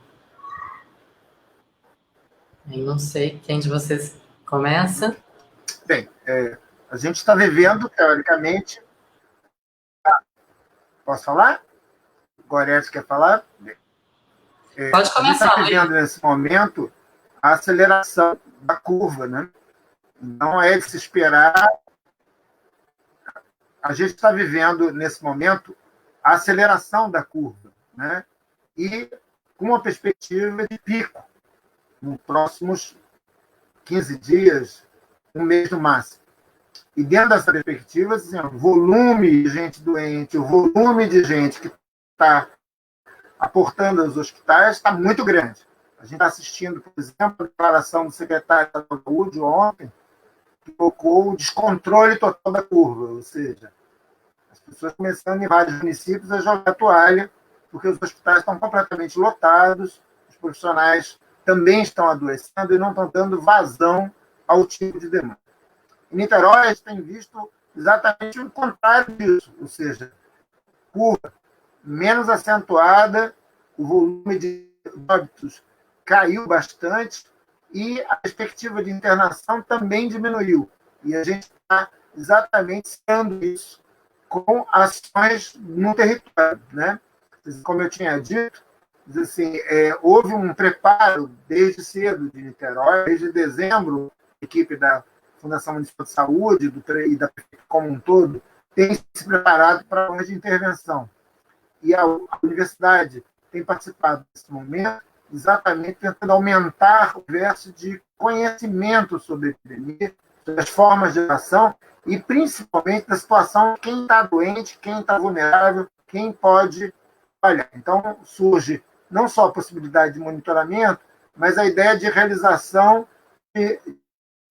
Eu não sei quem de vocês começa. Bem, a gente está vivendo, teoricamente... Posso falar? Gorete quer falar? Pode começar. A gente está vivendo nesse momento a aceleração da curva, né? Não é de se esperar. A gente está vivendo nesse momento a aceleração da curva, né? E com uma perspectiva de pico nos próximos 15 dias, um mês no máximo. E dentro dessa perspectiva, assim, o volume de gente doente, o volume de gente que está aportando aos hospitais está muito grande. A gente está assistindo, por exemplo, a declaração do secretário da Saúde ontem, que colocou o descontrole total da curva, ou seja, as pessoas começando em vários municípios a jogar a toalha, porque os hospitais estão completamente lotados, os profissionais também estão adoecendo e não estão dando vazão ao tipo de demanda. Em Niterói, a gente tem visto exatamente o contrário disso, ou seja, curva menos acentuada, o volume de óbitos caiu bastante e a perspectiva de internação também diminuiu. E a gente está exatamente sendo isso com ações no território, né? Como eu tinha dito, assim, houve um preparo desde cedo de Niterói, desde dezembro, a equipe da Fundação Municipal de Saúde e da Prefeitura como um todo tem se preparado para a de intervenção. E a universidade tem participado desse momento exatamente tentando aumentar o verso de conhecimento sobre a epidemia, sobre as formas de ação e principalmente da situação de quem está doente, quem está vulnerável, quem pode falhar. Então, surge não só a possibilidade de monitoramento, mas a ideia de realização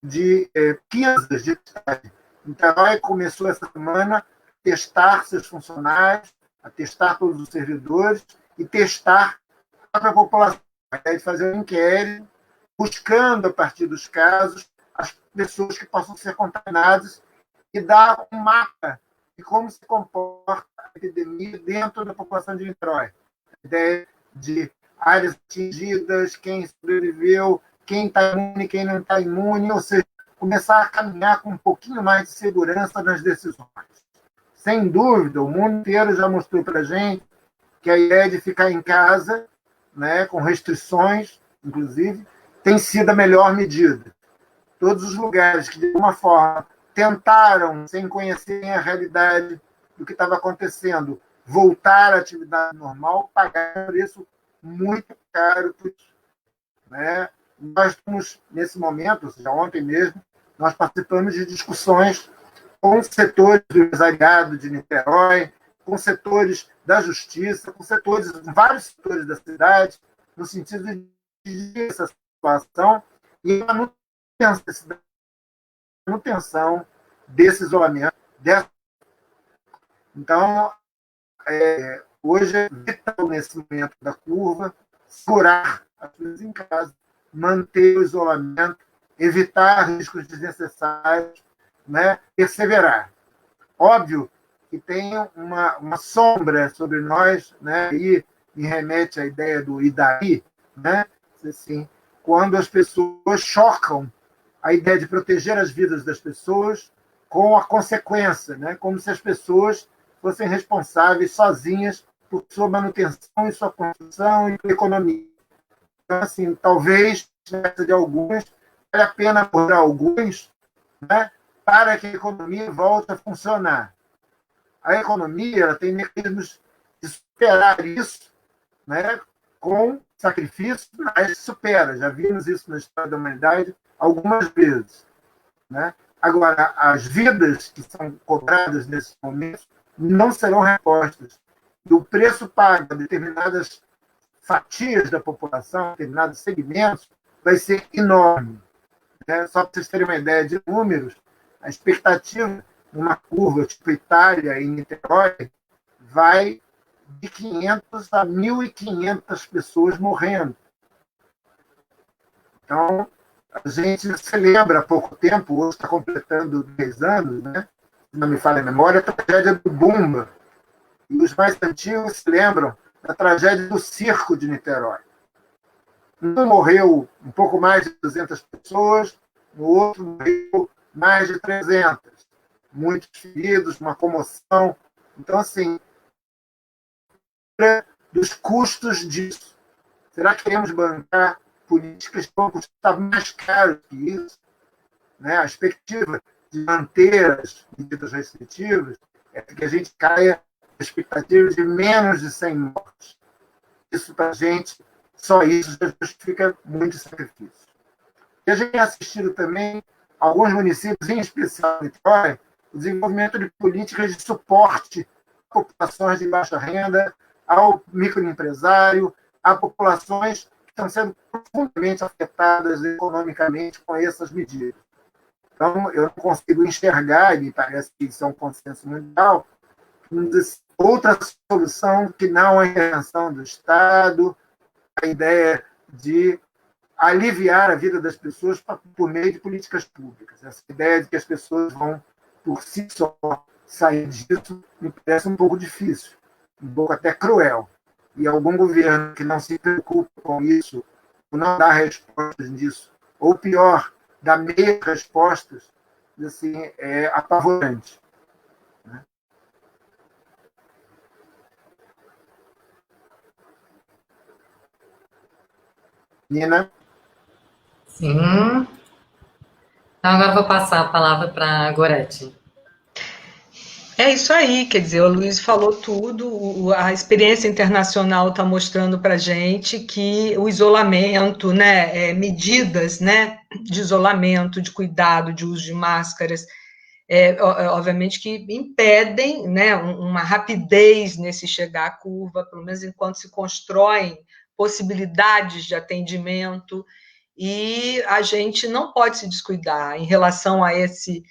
de pesquisas de testagem. Então, começou essa semana a testar seus funcionários, a testar todos os servidores e testar a própria população. A ideia de fazer um inquérito, buscando, a partir dos casos, as pessoas que possam ser contaminadas e dar um mapa de como se comporta a epidemia dentro da população de Niterói. A ideia de áreas atingidas, quem sobreviveu, quem está imune, quem não está imune, ou seja, começar a caminhar com um pouquinho mais de segurança nas decisões. Sem dúvida, o mundo inteiro já mostrou para a gente que a ideia de ficar em casa, né, com restrições, inclusive, tem sido a melhor medida. Todos os lugares que, de alguma forma, tentaram, sem conhecerem a realidade do que estava acontecendo, voltar à atividade normal, pagaram um preço muito caro por isso. Né? Nós estamos, nesse momento, ou seja, ontem mesmo, nós participamos de discussões com setores do empresariado de Niterói, com setores da justiça, com vários setores da cidade, no sentido de essa situação e a manutenção desse isolamento. Então, hoje é vital, nesse momento da curva, segurar as pessoas em casa, manter o isolamento, evitar riscos desnecessários, né, perseverar. Óbvio que tem uma sombra sobre nós, né, e me remete à ideia do Idaí, né, assim, quando as pessoas chocam a ideia de proteger as vidas das pessoas com a consequência, né, como se as pessoas fossem responsáveis sozinhas por sua manutenção e sua construção e sua economia. Então, assim, talvez, de alguns, vale a pena por alguns, né, para que a economia volte a funcionar. A economia ela tem mecanismos de superar isso, né, com sacrifício, mas supera. Já vimos isso na história da humanidade algumas vezes, né? Agora, as vidas que são cobradas nesse momento não serão repostas. E o preço pago a determinadas fatias da população, determinados segmentos, vai ser enorme. Né? Só para vocês terem uma ideia de números, a expectativa numa curva tipo Itália e Niterói vai de 500 a 1.500 pessoas morrendo. Então, a gente se lembra há pouco tempo, hoje está completando 10 anos, né? Se não me falha a memória, a tragédia do Bumba. E os mais antigos se lembram da tragédia do circo de Niterói. Um morreu um pouco mais de 200 pessoas, no outro morreu mais de 300. Muitos feridos, uma comoção. Então, assim, dos custos disso. Será que queremos bancar políticas que vão custar mais caro que isso? Né? A expectativa de manter as medidas restritivas é que a gente caia na expectativa de menos de 100 mortes. Isso, para a gente, só isso já justifica muito sacrifício. E a gente tem assistido também, alguns municípios, em especial em Niterói, o desenvolvimento de políticas de suporte a populações de baixa renda, ao microempresário, a populações que estão sendo profundamente afetadas economicamente com essas medidas. Então, eu não consigo enxergar, e me parece que isso é um consenso mundial, outra solução que não a intervenção do Estado, a ideia de aliviar a vida das pessoas por meio de políticas públicas. Essa ideia de que as pessoas vão, por si só, sair disso, me parece um pouco difícil, um pouco até cruel. E algum governo que não se preocupa com isso, ou não dá respostas disso, ou pior, dá meias respostas, assim, é apavorante. Nina? Sim. Então, agora eu vou passar a palavra para a Gorete. É isso aí, quer dizer, o Luiz falou tudo, a experiência internacional está mostrando para a gente que o isolamento, né, medidas, né, de isolamento, de cuidado, de uso de máscaras, obviamente que impedem, né, uma rapidez nesse chegar à curva, pelo menos enquanto se constroem possibilidades de atendimento, e a gente não pode se descuidar em relação a esse.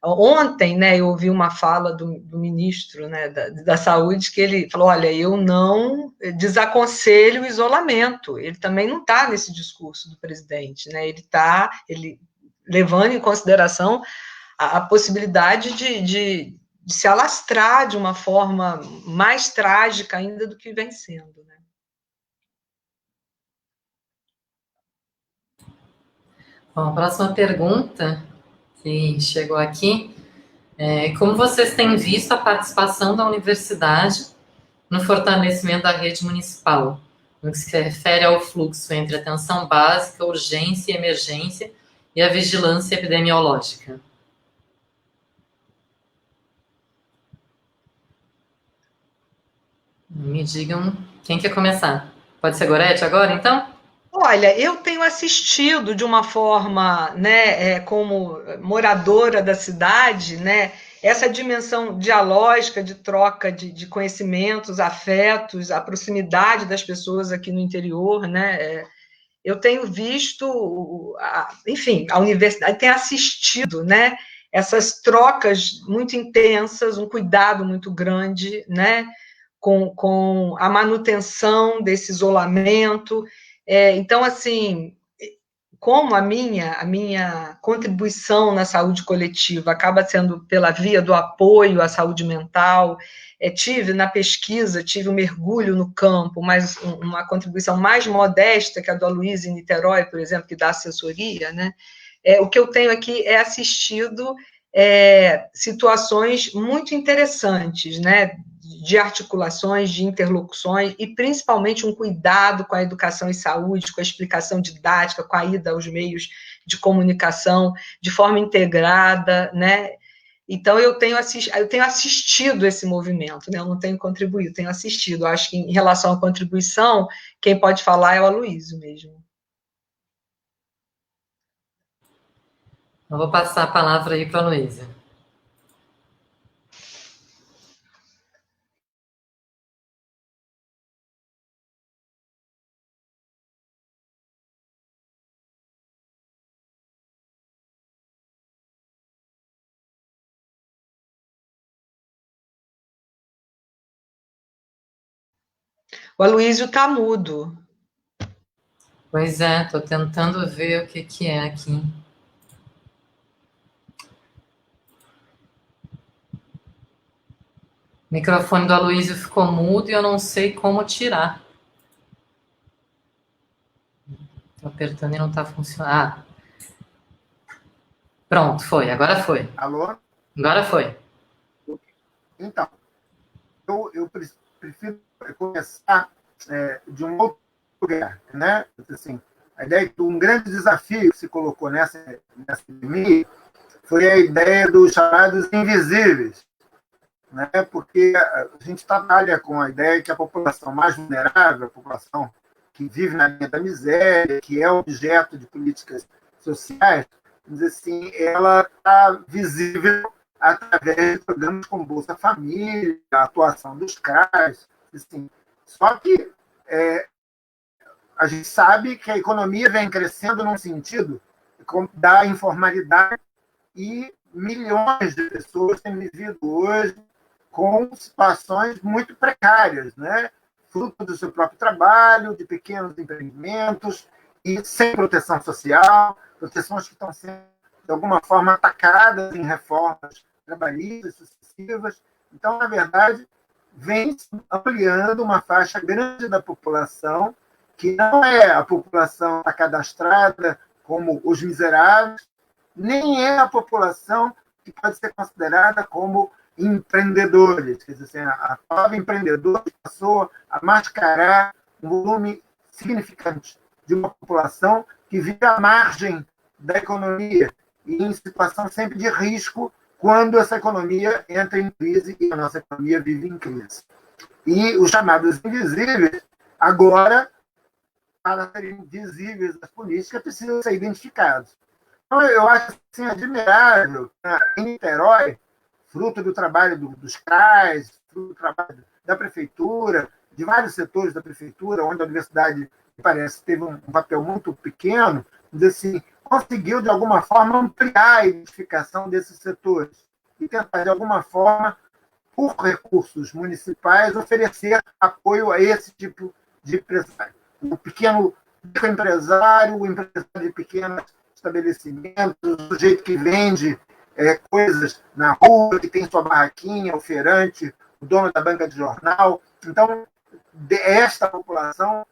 Ontem, né, eu ouvi uma fala do ministro, né, da Saúde, que ele falou, olha, eu não desaconselho o isolamento. Ele também não está nesse discurso do presidente, né, ele levando em consideração a possibilidade de se alastrar de uma forma mais trágica ainda do que vem sendo, né? Bom, a próxima pergunta que chegou aqui é como vocês têm visto a participação da universidade no fortalecimento da rede municipal, no que se refere ao fluxo entre atenção básica, urgência e emergência e a vigilância epidemiológica? Me digam quem quer começar. Pode ser Gorete agora, então? Olha, eu tenho assistido de uma forma, né, como moradora da cidade, né, essa dimensão dialógica de troca de conhecimentos, afetos, a proximidade das pessoas aqui no interior, né, eu tenho visto, enfim, a universidade tem assistido, né, essas trocas muito intensas, um cuidado muito grande, né, com a manutenção desse isolamento. Então, assim, como a minha contribuição na saúde coletiva acaba sendo pela via do apoio à saúde mental. Tive na pesquisa, tive um mergulho no campo, mas uma contribuição mais modesta que a do Aloysio em Niterói, por exemplo, que dá assessoria, né? O que eu tenho aqui é assistido situações muito interessantes, né? De articulações, de interlocuções, e principalmente um cuidado com a educação e saúde, com a explicação didática, com a ida aos meios de comunicação de forma integrada, né? Então, eu tenho assistido esse movimento, né? Eu não tenho contribuído, tenho assistido. Eu acho que, em relação à contribuição, quem pode falar é o Aloysio mesmo. Eu vou passar a palavra aí para a Luísa. O Aloysio está mudo. Pois é, estou tentando ver o que é aqui. O microfone do Aloysio ficou mudo e eu não sei como tirar. Estou apertando e não está funcionando. Pronto, foi. Agora foi. Alô? Agora foi. Então, eu prefiro começar de um outro lugar, né? Assim, a ideia de um grande desafio que se colocou nessa epidemia foi a ideia dos chamados invisíveis, né? Porque a gente trabalha com a ideia que a população mais vulnerável, a população que vive na linha da miséria, que é objeto de políticas sociais, vamos dizer assim, ela está visível através de programas como Bolsa Família, a atuação dos CRAs, assim. Só que a gente sabe que a economia vem crescendo num sentido da informalidade e milhões de pessoas têm vivido hoje com situações muito precárias, né? Fruto do seu próprio trabalho, de pequenos empreendimentos, e sem proteção social, proteções que estão sendo, de alguma forma, atacadas em reformas trabalhistas sucessivas. Então, na verdade, vem ampliando uma faixa grande da população, que não é a população cadastrada como os miseráveis, nem é a população que pode ser considerada como empreendedores. Quer dizer, assim, a palavra empreendedor passou a mascarar um volume significante de uma população que vive à margem da economia e em situação sempre de risco quando essa economia entra em crise e a nossa economia vive em crise. E os chamados invisíveis, agora, para serem visíveis as políticas, precisam ser identificados. Então, eu acho assim, admirável, em Niterói, fruto do trabalho dos CRAs, fruto do trabalho da prefeitura, de vários setores da prefeitura, onde a universidade, me parece, teve um papel muito pequeno, assim, conseguiu, de alguma forma, ampliar a identificação desses setores e tentar, de alguma forma, por recursos municipais, oferecer apoio a esse tipo de empresário. O pequeno microempresário, o empresário de pequenos estabelecimentos, o sujeito que vende coisas na rua, que tem sua barraquinha, o feirante, o dono da banca de jornal. Então, esta população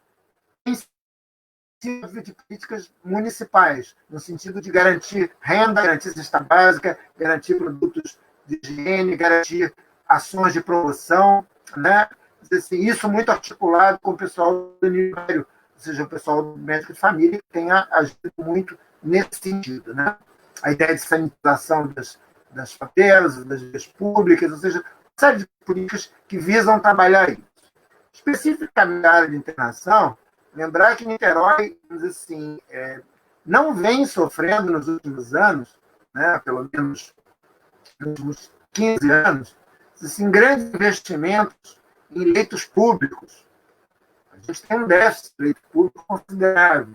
tem de políticas municipais, no sentido de garantir renda, garantir cesta básica, garantir produtos de higiene, garantir ações de promoção, né? Assim, isso muito articulado com o pessoal do Ministério, ou seja, o pessoal do médico de família, que tem agido muito nesse sentido, né? A ideia de sanitização das favelas, das vias públicas, ou seja, uma série de políticas que visam trabalhar isso. Especificamente na área de internação, lembrar que Niterói, assim, não vem sofrendo nos últimos anos, né, pelo menos nos últimos 15 anos, assim, grandes investimentos em leitos públicos. A gente tem um déficit de leito público considerável.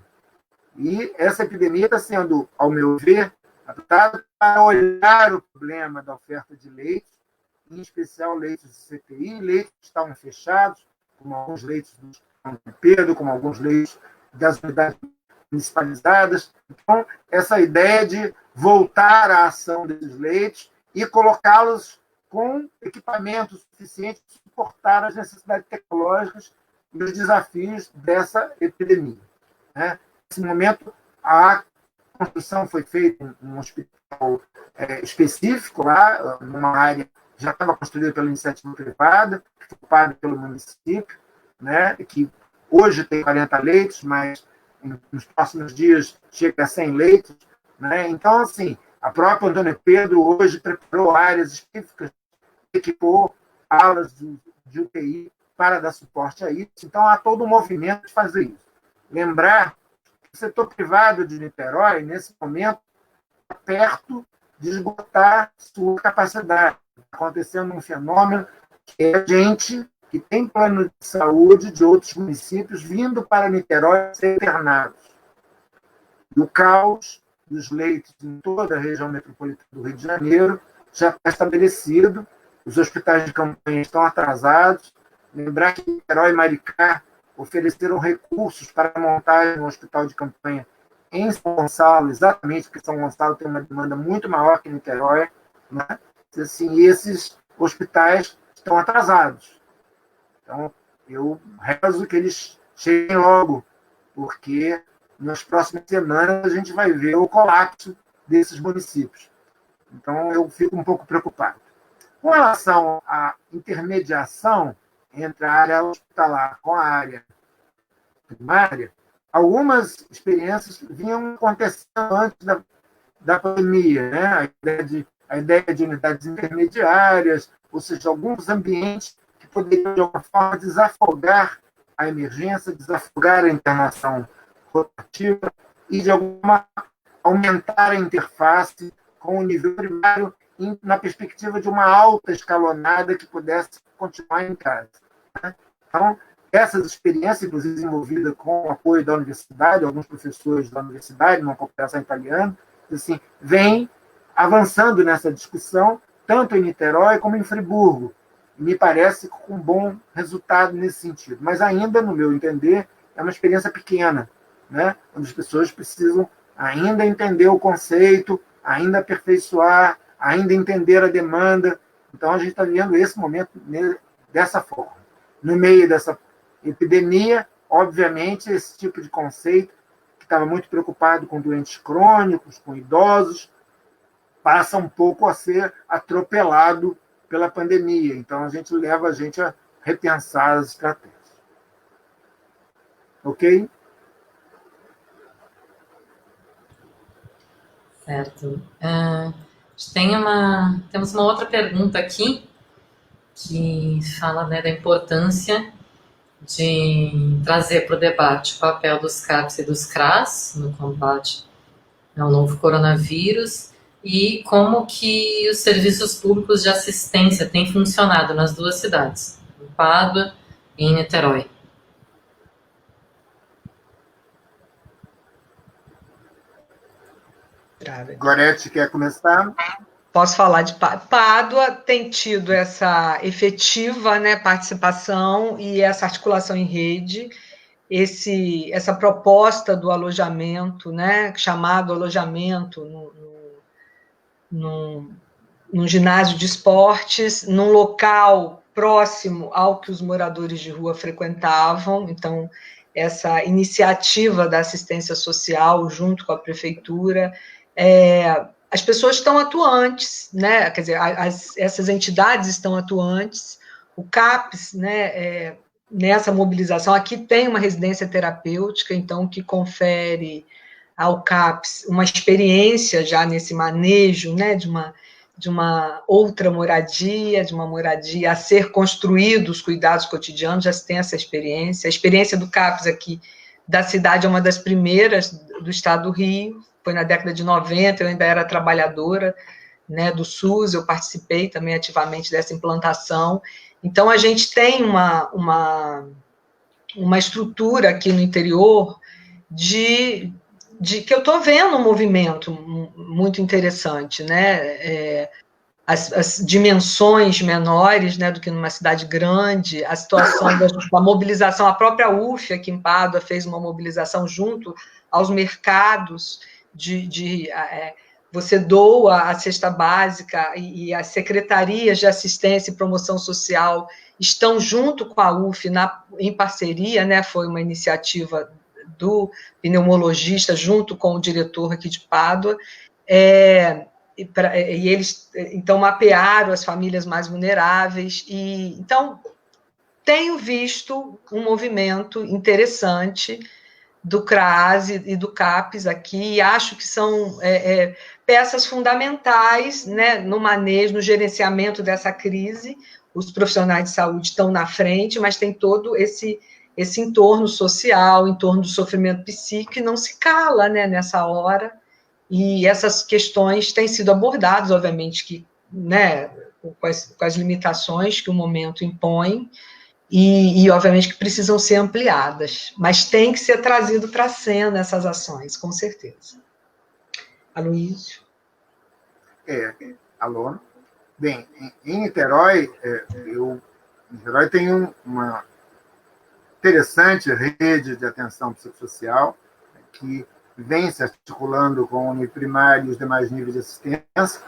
E essa epidemia está sendo, ao meu ver, adaptada para olhar o problema da oferta de leitos, em especial leitos de CTI, leitos que estavam fechados, como alguns leitos do Pedro, como alguns leitos das unidades municipalizadas. Então, essa ideia de voltar à ação desses leitos e colocá-los com equipamento suficiente para suportar as necessidades tecnológicas e os desafios dessa epidemia. Né? Nesse momento, a construção foi feita em um hospital específico, lá, numa área que já estava construída pela iniciativa privada, que foi ocupada pelo município, né? Que hoje tem 40 leitos, mas nos próximos dias chega a 100 leitos. Né? Então, assim, a própria Antônio Pedro hoje preparou áreas específicas, equipou alas de UTI para dar suporte a isso. Então, há todo um movimento de fazer isso. Lembrar que o setor privado de Niterói, nesse momento, está perto de esgotar sua capacidade. Está acontecendo um fenômeno que é gente que tem plano de saúde de outros municípios vindo para Niterói ser internados. E o caos dos leitos em toda a região metropolitana do Rio de Janeiro já está estabelecido, os hospitais de campanha estão atrasados. Lembrar que Niterói e Maricá ofereceram recursos para montar um hospital de campanha em São Gonçalo, exatamente porque São Gonçalo tem uma demanda muito maior que Niterói. Né? Assim, esses hospitais estão atrasados. Então, eu rezo que eles cheguem logo, porque nas próximas semanas a gente vai ver o colapso desses municípios. Então, eu fico um pouco preocupado. Com relação à intermediação entre a área hospitalar com a área primária, algumas experiências vinham acontecendo antes da pandemia, né? A ideia de unidades intermediárias, ou seja, alguns ambientes que poderiam, de alguma forma, desafogar a emergência, desafogar a internação rotativa e, de alguma forma, aumentar a interface com o nível primário na perspectiva de uma alta escalonada que pudesse continuar em casa. Né? Então, essas experiências, inclusive desenvolvidas com o apoio da universidade, alguns professores da universidade, numa cooperação italiana, assim, vêm avançando nessa discussão, tanto em Niterói como em Friburgo. Me parece com um bom resultado nesse sentido. Mas ainda, no meu entender, é uma experiência pequena, né? Onde as pessoas precisam ainda entender o conceito, ainda aperfeiçoar, ainda entender a demanda. Então, a gente está vivendo esse momento dessa forma. No meio dessa epidemia, obviamente, esse tipo de conceito, que estava muito preocupado com doentes crônicos, com idosos, passa um pouco a ser atropelado pela pandemia. Então, a gente leva a gente a repensar as estratégias. Ok? Certo. Temos uma outra pergunta aqui que fala, né, da importância de trazer para o debate o papel dos CAPs e dos CRAS no combate ao novo coronavírus e como que os serviços públicos de assistência têm funcionado nas duas cidades, em Pádua e em Niterói. Gorete, quer começar? Posso falar de Pádua, tem tido essa efetiva, né, participação e essa articulação em rede, essa proposta do alojamento, né, chamado alojamento num ginásio de esportes, num local próximo ao que os moradores de rua frequentavam. Então, essa iniciativa da assistência social junto com a prefeitura, as pessoas estão atuantes, né? Quer dizer, essas entidades estão atuantes, o CAPES, né, nessa mobilização, aqui tem uma residência terapêutica, então, que confere ao CAPES uma experiência já nesse manejo, né, de uma outra moradia, de uma moradia a ser construído, os cuidados cotidianos, já se tem essa experiência. A experiência do CAPES aqui da cidade é uma das primeiras do estado do Rio, foi na década de 90, eu ainda era trabalhadora, né, do SUS, eu participei também ativamente dessa implantação. Então, a gente tem uma estrutura aqui no interior de que eu estou vendo um movimento muito interessante, né? as dimensões menores, né, do que numa cidade grande, a situação da mobilização, a própria UF aqui em Pádua fez uma mobilização junto aos mercados você doa a cesta básica e as secretarias de assistência e promoção social estão junto com a UF em parceria, né, foi uma iniciativa do pneumologista junto com o diretor aqui de Pádua, e eles, então, mapearam as famílias mais vulneráveis, e, então, tenho visto um movimento interessante do CRAS e do CAPES aqui, e acho que são peças fundamentais, né, no manejo, no gerenciamento dessa crise. Os profissionais de saúde estão na frente, mas tem todo esse entorno social, entorno do sofrimento psíquico, que não se cala, né, nessa hora, e essas questões têm sido abordadas, obviamente, que, né, com as limitações que o momento impõe, e, obviamente, que precisam ser ampliadas, mas tem que ser trazido para a cena essas ações, com certeza. Aloysio? Alô? Bem, em Niterói, Niterói tem uma interessante rede de atenção psicossocial que vem se articulando com o nível primário e os demais níveis de assistência.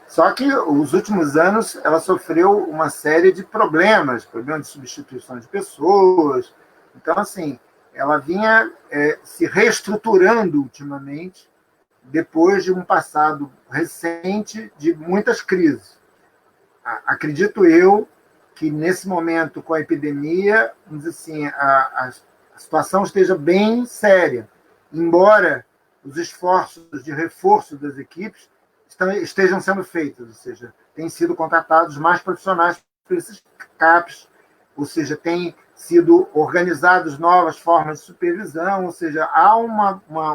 Só que, nos últimos anos, ela sofreu uma série de problemas de substituição de pessoas. Então, assim, ela vinha se reestruturando ultimamente, depois de um passado recente de muitas crises. Acredito eu que, nesse momento, com a epidemia, vamos dizer assim, a situação esteja bem séria, embora os esforços de reforço das equipes estejam sendo feitos, ou seja, têm sido contratados mais profissionais por esses CAPs, ou seja, têm sido organizadas novas formas de supervisão, ou seja, há um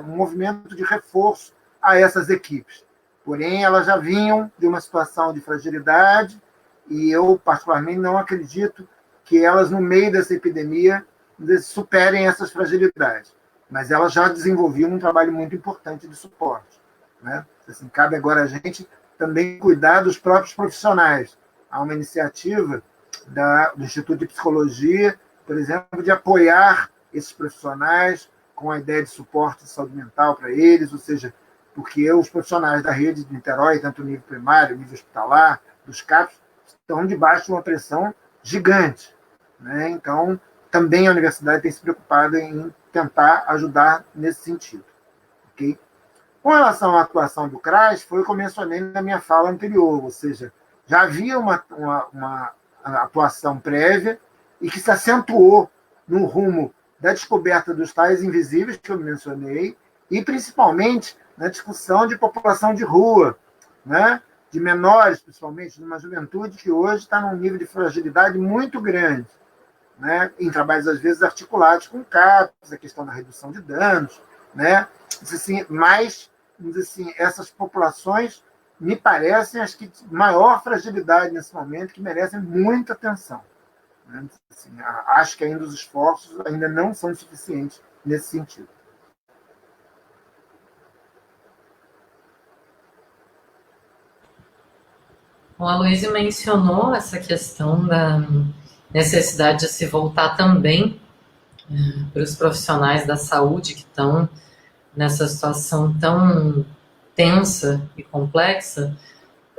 movimento de reforço a essas equipes. Porém, elas já vinham de uma situação de fragilidade e eu, particularmente, não acredito que elas, no meio dessa epidemia, superem essas fragilidades. Mas elas já desenvolviam um trabalho muito importante de suporte, né? Assim, cabe agora a gente também cuidar dos próprios profissionais. Há uma iniciativa do Instituto de Psicologia, por exemplo, de apoiar esses profissionais com a ideia de suporte de saúde mental para eles, ou seja, porque os profissionais da rede de Niterói, tanto no nível primário, nível hospitalar, dos CAPs, estão debaixo de uma pressão gigante, né? Então, também a universidade tem se preocupado em tentar ajudar nesse sentido. Ok? Com relação à atuação do CRAS, foi o que eu mencionei na minha fala anterior, ou seja, já havia uma atuação prévia e que se acentuou no rumo da descoberta dos tais invisíveis que eu mencionei e, principalmente, na discussão de população de rua, né? De menores, principalmente, de uma juventude que hoje está num nível de fragilidade muito grande, né? Em trabalhos, às vezes, articulados com CAPs, a questão da redução de danos, né? Assim, mas, assim, essas populações me parecem as que maior fragilidade nesse momento, que merecem muita atenção, né? Assim, acho que ainda os esforços ainda não são suficientes nesse sentido. O Aloysio mencionou essa questão da necessidade de se voltar também para os profissionais da saúde que estão nessa situação tão tensa e complexa.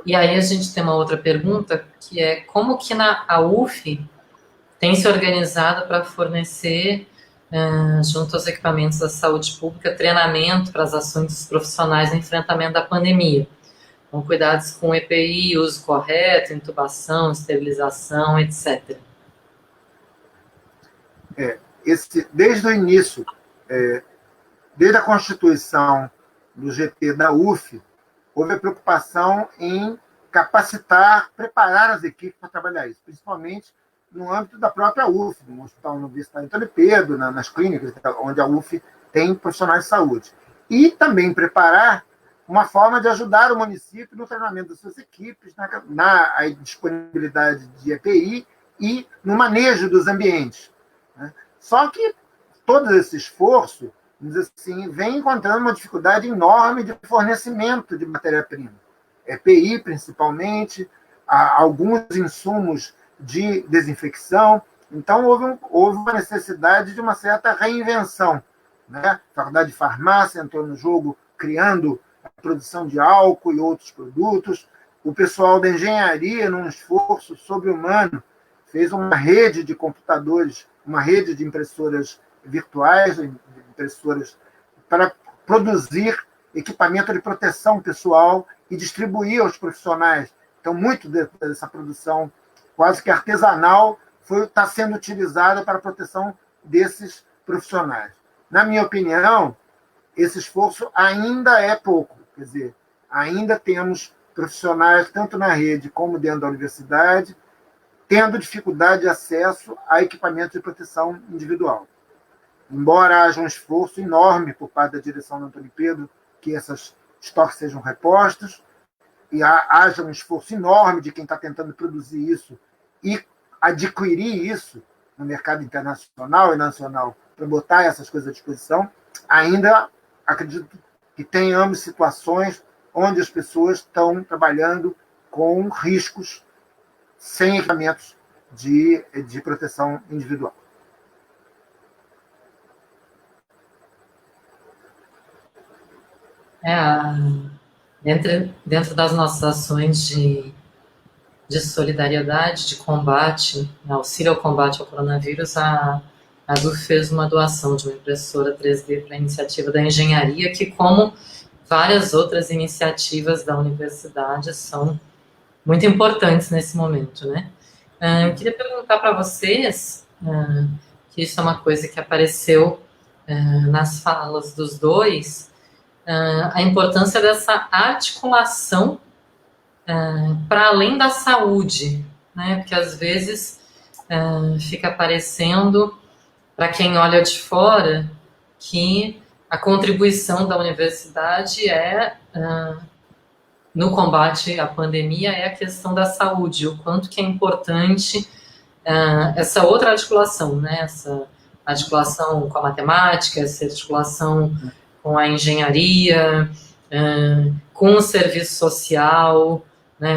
E aí a gente tem uma outra pergunta, que é como que a UF tem se organizado para fornecer, junto aos equipamentos da saúde pública, treinamento para as ações dos profissionais no enfrentamento da pandemia, com cuidados com EPI, uso correto, intubação, esterilização, etc. Desde o início, desde a constituição do GT da UF, houve a preocupação em capacitar, preparar as equipes para trabalhar isso, principalmente no âmbito da própria UF, no Hospital Universitário Antônio Pedro, nas clínicas, onde a UF tem profissionais de saúde. E também preparar uma forma de ajudar o município no treinamento das suas equipes, na disponibilidade de EPI e no manejo dos ambientes, né? Só que todo esse esforço, assim, vem encontrando uma dificuldade enorme de fornecimento de matéria-prima. EPI, principalmente, alguns insumos de desinfecção. Então, houve uma necessidade de uma certa reinvenção, né? A Faculdade de Farmácia entrou no jogo, criando a produção de álcool e outros produtos. O pessoal da engenharia, num esforço sobre-humano, fez uma rede de computadores, uma rede de impressoras virtuais, impressoras para produzir equipamento de proteção pessoal e distribuir aos profissionais. Então, muito dessa produção quase que artesanal está sendo utilizada para a proteção desses profissionais. Na minha opinião, esse esforço ainda é pouco. Quer dizer, ainda temos profissionais, tanto na rede como dentro da universidade, tendo dificuldade de acesso a equipamento de proteção individual. Embora haja um esforço enorme por parte da direção do Antônio Pedro que esses estoques sejam repostos, e haja um esforço enorme de quem está tentando produzir isso e adquirir isso no mercado internacional e nacional para botar essas coisas à disposição, ainda acredito que tenhamos situações onde as pessoas estão trabalhando com riscos sem equipamentos de proteção individual. Dentro das nossas ações de solidariedade, de combate, auxílio ao combate ao coronavírus, a DU fez uma doação de uma impressora 3D para a iniciativa da engenharia, que, como várias outras iniciativas da universidade, são muito importantes nesse momento, né? Eu queria perguntar para vocês, que isso é uma coisa que apareceu nas falas dos dois, a importância dessa articulação para além da saúde, né? Porque às vezes fica parecendo, para quem olha de fora, que a contribuição da universidade no combate à pandemia é a questão da saúde, o quanto que é importante essa outra articulação, né? Essa articulação com a matemática, essa articulação com a engenharia, com o serviço social, né,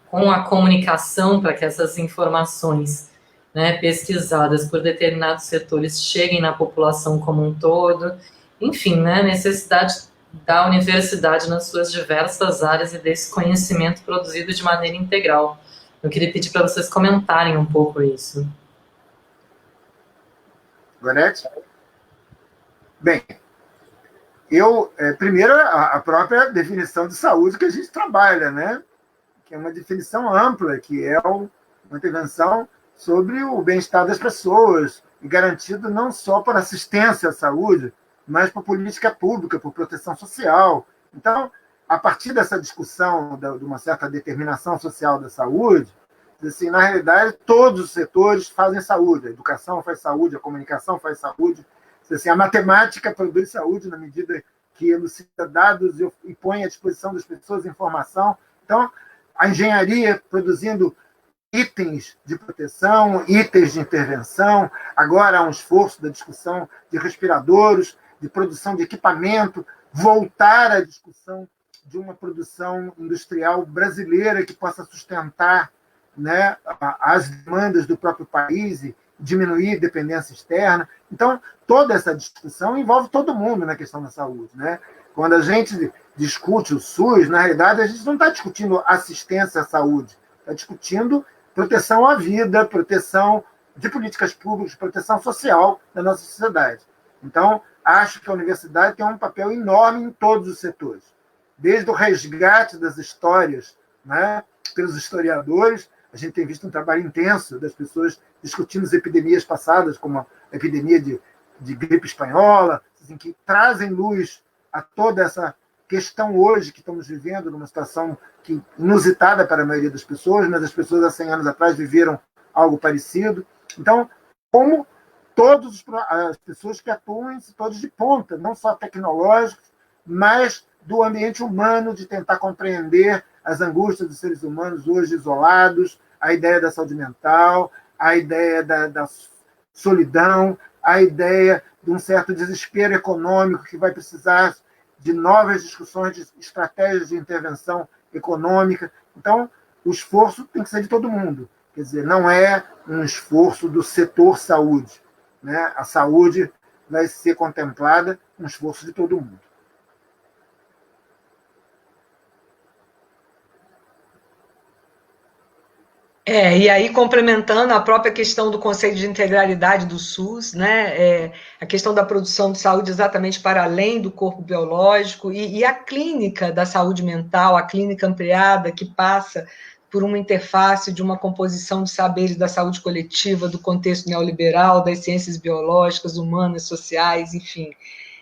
com a comunicação para que essas informações, né, pesquisadas por determinados setores cheguem na população como um todo. Enfim, né, a necessidade da universidade nas suas diversas áreas e desse conhecimento produzido de maneira integral. Eu queria pedir para vocês comentarem um pouco isso. Gorete? Bem, primeiro, a própria definição de saúde que a gente trabalha, né? Que é uma definição ampla, que é uma intervenção sobre o bem-estar das pessoas, e garantido não só por assistência à saúde, mas por política pública, por proteção social. Então, a partir dessa discussão de uma certa determinação social da saúde, assim, na realidade, todos os setores fazem saúde. A educação faz saúde, a comunicação faz saúde. Assim, a matemática produz saúde na medida que elucida dados e põe à disposição das pessoas informação. Então, a engenharia produzindo itens de proteção, itens de intervenção. Agora há um esforço da discussão de respiradores, de produção de equipamento, voltar à discussão de uma produção industrial brasileira que possa sustentar, né, as demandas do próprio país e diminuir a dependência externa. Então, toda essa discussão envolve todo mundo na questão da saúde, né? Quando a gente discute o SUS, na realidade, a gente não está discutindo assistência à saúde, está discutindo proteção à vida, proteção de políticas públicas, proteção social da nossa sociedade. Então, acho que a universidade tem um papel enorme em todos os setores, desde o resgate das histórias, né, pelos historiadores. A gente tem visto um trabalho intenso das pessoas discutindo as epidemias passadas, como a epidemia de gripe espanhola, assim, que trazem luz a toda essa questão hoje que estamos vivendo, numa situação inusitada para a maioria das pessoas, mas as pessoas há 100 anos atrás viveram algo parecido. Então, como todas as pessoas que atuam em setores de ponta, não só tecnológicos, mas do ambiente humano, de tentar compreender as angústias dos seres humanos hoje isolados, a ideia da saúde mental, a ideia da solidão, a ideia de um certo desespero econômico que vai precisar de novas discussões de estratégias de intervenção econômica. Então, o esforço tem que ser de todo mundo. Quer dizer, não é um esforço do setor saúde, né? A saúde vai ser contemplada um esforço de todo mundo. E aí, complementando a própria questão do conceito de integralidade do SUS, né, a questão da produção de saúde exatamente para além do corpo biológico, e a clínica da saúde mental, a clínica ampliada, que passa por uma interface de uma composição de saberes da saúde coletiva, do contexto neoliberal, das ciências biológicas, humanas, sociais, enfim.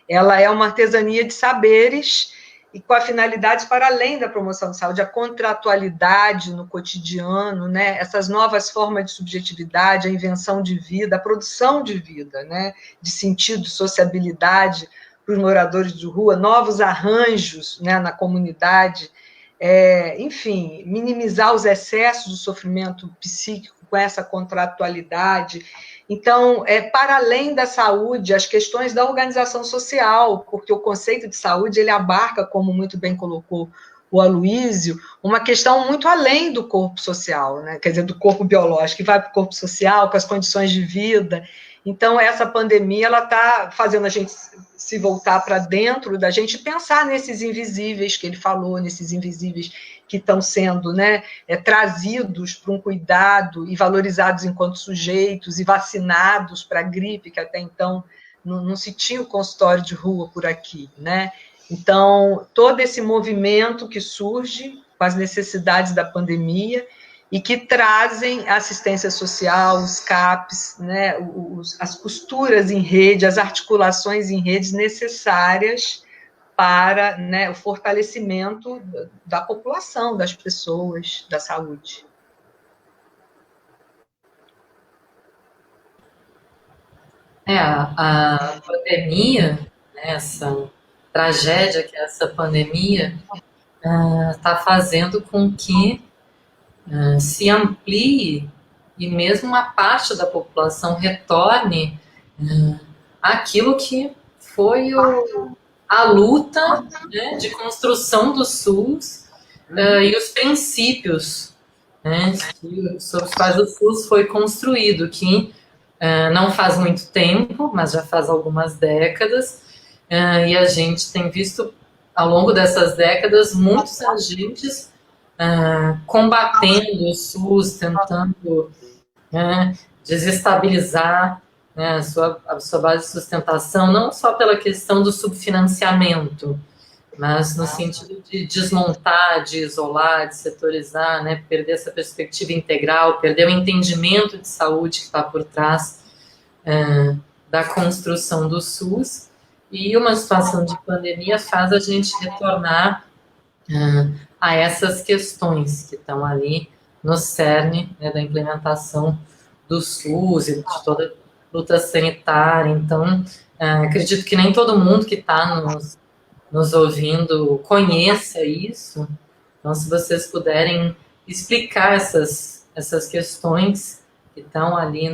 Ela é uma artesania de saberes e com a finalidade para além da promoção de saúde, a contratualidade no cotidiano, né? Essas novas formas de subjetividade, a invenção de vida, a produção de vida, né? De sentido, sociabilidade para os moradores de rua, novos arranjos, né? Na comunidade, enfim, minimizar os excessos do sofrimento psíquico com essa contratualidade. Então, para além da saúde, as questões da organização social, porque o conceito de saúde ele abarca, como muito bem colocou o Aloísio, uma questão muito além do corpo social, né? Quer dizer, do corpo biológico, que vai para o corpo social, com as condições de vida. Então, essa pandemia ela está fazendo a gente se voltar para dentro da gente e pensar nesses invisíveis que ele falou, nesses invisíveis que estão sendo, né, trazidos para um cuidado e valorizados enquanto sujeitos e vacinados para a gripe, que até então não se tinha o consultório de rua por aqui, né? Então, todo esse movimento que surge com as necessidades da pandemia e que trazem a assistência social, os CAPs, né, as costuras em rede, as articulações em redes necessárias para, né, o fortalecimento da população, das pessoas, da saúde. A pandemia, né, essa tragédia que é essa pandemia, está fazendo com que se amplie e mesmo uma parte da população retorne aquilo que foi a luta, né, de construção do SUS e os princípios, né, sobre os quais o SUS foi construído, que não faz muito tempo, mas já faz algumas décadas, e a gente tem visto ao longo dessas décadas muitos agentes combatendo o SUS, tentando desestabilizar, né, a sua base de sustentação, não só pela questão do subfinanciamento, mas no sentido de desmontar, de isolar, de setorizar, né, perder essa perspectiva integral, perder o entendimento de saúde que está por trás da construção do SUS, e uma situação de pandemia faz a gente retornar a essas questões que estão ali no cerne, né, da implementação do SUS e de toda a luta sanitária. Então, acredito que nem todo mundo que está nos ouvindo conheça isso. Então, se vocês puderem explicar essas questões que estão ali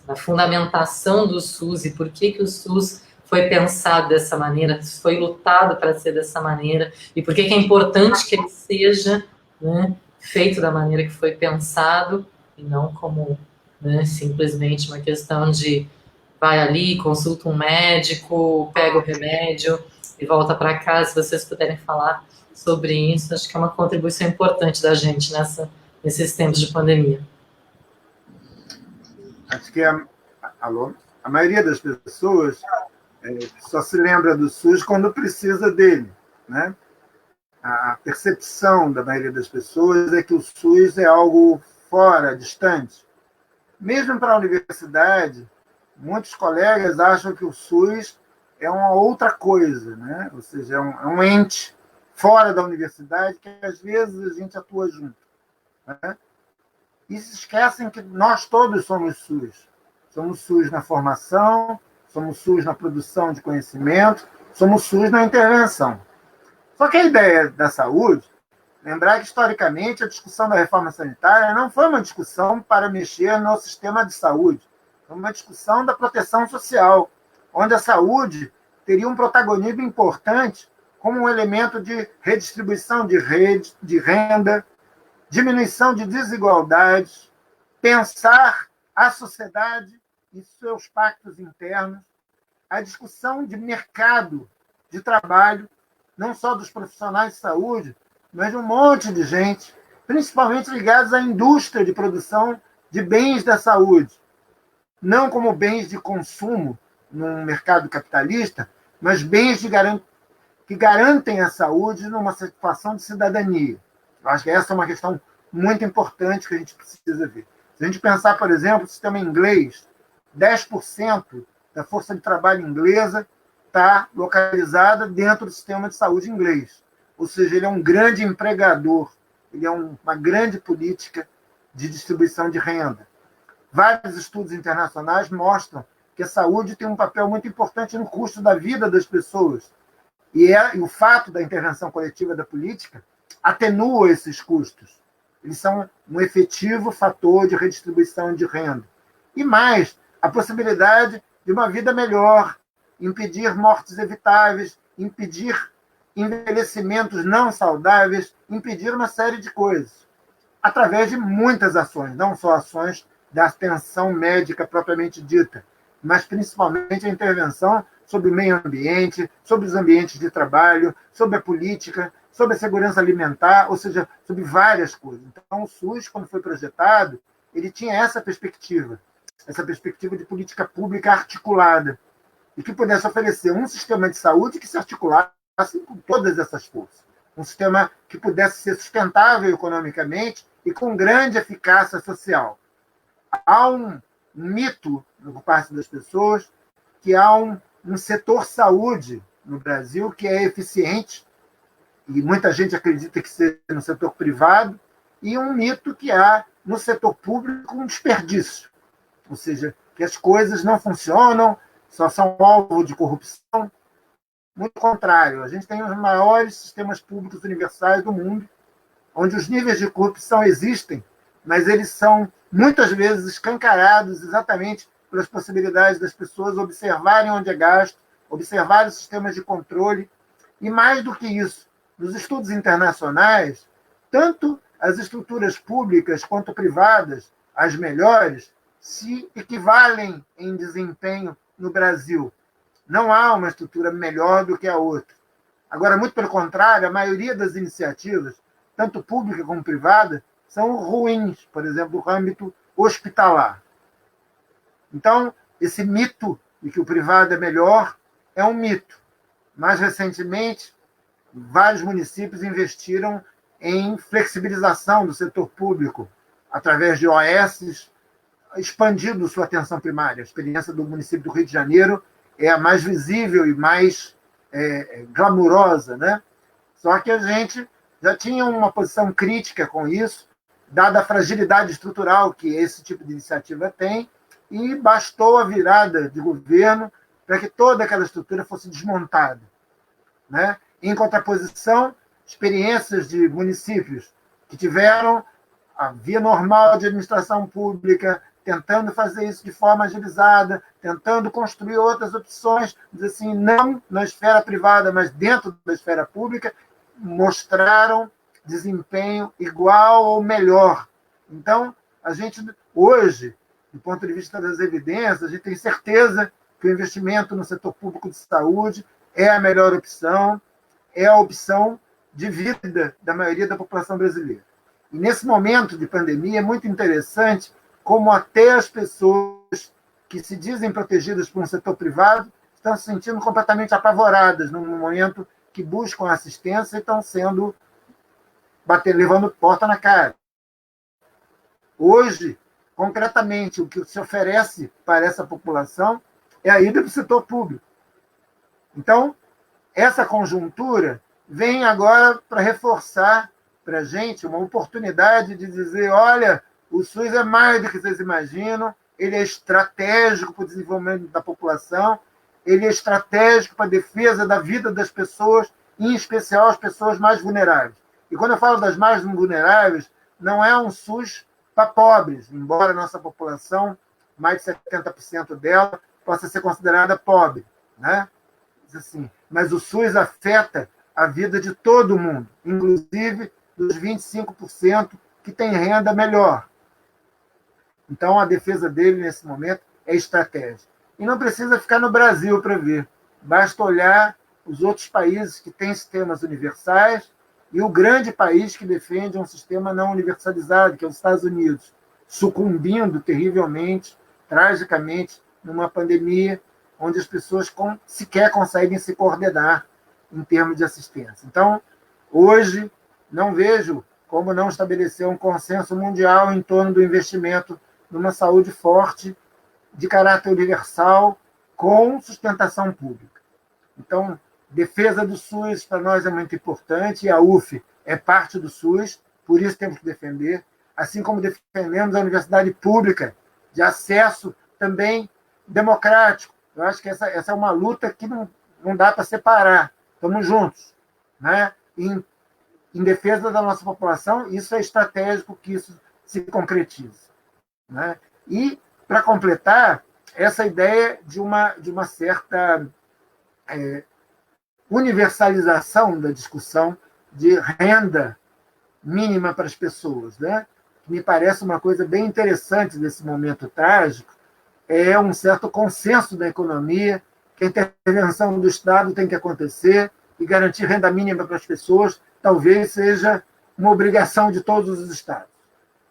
na fundamentação do SUS e por que o SUS foi pensado dessa maneira, foi lutado para ser dessa maneira, e por que é importante que ele seja, né, feito da maneira que foi pensado, e não como, né, simplesmente uma questão de vai ali, consulta um médico, pega o remédio e volta para casa. Se vocês puderem falar sobre isso, acho que é uma contribuição importante da gente nesses tempos de pandemia. Acho que a maioria das pessoas só se lembra do SUS quando precisa dele, né? A percepção da maioria das pessoas é que o SUS é algo fora, distante. Mesmo para a universidade, muitos colegas acham que o SUS é uma outra coisa, né? Ou seja, é um ente fora da universidade que às vezes a gente atua junto, né? E se esquecem que nós todos somos SUS. Somos SUS na formação, somos SUS na produção de conhecimento, somos SUS na intervenção. Só que a ideia da saúde, lembrar que, historicamente, a discussão da reforma sanitária não foi uma discussão para mexer no sistema de saúde, foi uma discussão da proteção social, onde a saúde teria um protagonismo importante como um elemento de redistribuição de renda, diminuição de desigualdades, pensar a sociedade e seus pactos internos, a discussão de mercado de trabalho, não só dos profissionais de saúde, mas de um monte de gente, principalmente ligados à indústria de produção de bens da saúde, não como bens de consumo num mercado capitalista, mas bens que garantem a saúde numa situação de cidadania. Eu acho que essa é uma questão muito importante que a gente precisa ver. Se a gente pensar, por exemplo, no sistema inglês, 10% da força de trabalho inglesa está localizada dentro do sistema de saúde inglês. Ou seja, ele é um grande empregador, ele é uma grande política de distribuição de renda. Vários estudos internacionais mostram que a saúde tem um papel muito importante no custo da vida das pessoas. E o fato da intervenção coletiva da política atenua esses custos. Eles são um efetivo fator de redistribuição de renda. E mais, a possibilidade de uma vida melhor, impedir mortes evitáveis, impedir envelhecimentos não saudáveis, impedir uma série de coisas, através de muitas ações, não só ações da atenção médica propriamente dita, mas principalmente a intervenção sobre o meio ambiente, sobre os ambientes de trabalho, sobre a política, sobre a segurança alimentar, ou seja, sobre várias coisas. Então, o SUS, quando foi projetado, ele tinha essa perspectiva de política pública articulada, e que pudesse oferecer um sistema de saúde que se articulasse com todas essas forças. Um sistema que pudesse ser sustentável economicamente e com grande eficácia social. Há um mito, por parte das pessoas, que há um setor saúde no Brasil que é eficiente, e muita gente acredita que seja no setor privado, e um mito que há no setor público um desperdício, ou seja, que as coisas não funcionam, só são alvo de corrupção. Muito contrário, a gente tem os maiores sistemas públicos universais do mundo, onde os níveis de corrupção existem, mas eles são muitas vezes escancarados exatamente pelas possibilidades das pessoas observarem onde é gasto, observarem os sistemas de controle, e mais do que isso, nos estudos internacionais, tanto as estruturas públicas quanto privadas, as melhores, se equivalem em desempenho no Brasil. Não há uma estrutura melhor do que a outra. Agora, muito pelo contrário, a maioria das iniciativas, tanto pública como privada, são ruins, por exemplo, no âmbito hospitalar. Então, esse mito de que o privado é melhor é um mito. Mais recentemente, vários municípios investiram em flexibilização do setor público, através de OS, expandindo sua atenção primária. A experiência do município do Rio de Janeiro é a mais visível e mais glamurosa, né? Só que a gente já tinha uma posição crítica com isso, dada a fragilidade estrutural que esse tipo de iniciativa tem, e bastou a virada de governo para que toda aquela estrutura fosse desmontada, né? Em contraposição, experiências de municípios que tiveram a via normal de administração pública, tentando fazer isso de forma agilizada, tentando construir outras opções, assim, não na esfera privada, mas dentro da esfera pública, mostraram desempenho igual ou melhor. Então, a gente, hoje, do ponto de vista das evidências, a gente tem certeza que o investimento no setor público de saúde é a melhor opção, é a opção de vida da maioria da população brasileira. E nesse momento de pandemia é muito interessante como até as pessoas que se dizem protegidas por um setor privado estão se sentindo completamente apavoradas no momento que buscam assistência e estão sendo levando porta na cara. Hoje, concretamente, o que se oferece para essa população é a ida para o setor público. Então, essa conjuntura vem agora para reforçar para a gente uma oportunidade de dizer, olha, o SUS é mais do que vocês imaginam, ele é estratégico para o desenvolvimento da população, ele é estratégico para a defesa da vida das pessoas, em especial as pessoas mais vulneráveis. E quando eu falo das mais vulneráveis, não é um SUS para pobres, embora a nossa população, mais de 70% dela, possa ser considerada pobre, né? Assim, mas o SUS afeta a vida de todo mundo, inclusive dos 25% que têm renda melhor. Então, a defesa dele, nesse momento, é estratégica. E não precisa ficar no Brasil para ver. Basta olhar os outros países que têm sistemas universais e o grande país que defende um sistema não universalizado, que é os Estados Unidos, sucumbindo terrivelmente, tragicamente, numa pandemia onde as pessoas sequer conseguem se coordenar em termos de assistência. Então, hoje, não vejo como não estabelecer um consenso mundial em torno do investimento numa saúde forte, de caráter universal, com sustentação pública. Então, defesa do SUS para nós é muito importante, e a UF é parte do SUS, por isso temos que defender, assim como defendemos a universidade pública, de acesso também democrático. Eu acho que essa é uma luta que não dá para separar, estamos juntos, né? Em defesa da nossa população, isso é estratégico que isso se concretize, né? E, para completar, essa ideia de uma certa universalização da discussão de renda mínima para as pessoas, né? Que me parece uma coisa bem interessante nesse momento trágico, é um certo consenso da economia que a intervenção do Estado tem que acontecer e garantir renda mínima para as pessoas talvez seja uma obrigação de todos os Estados.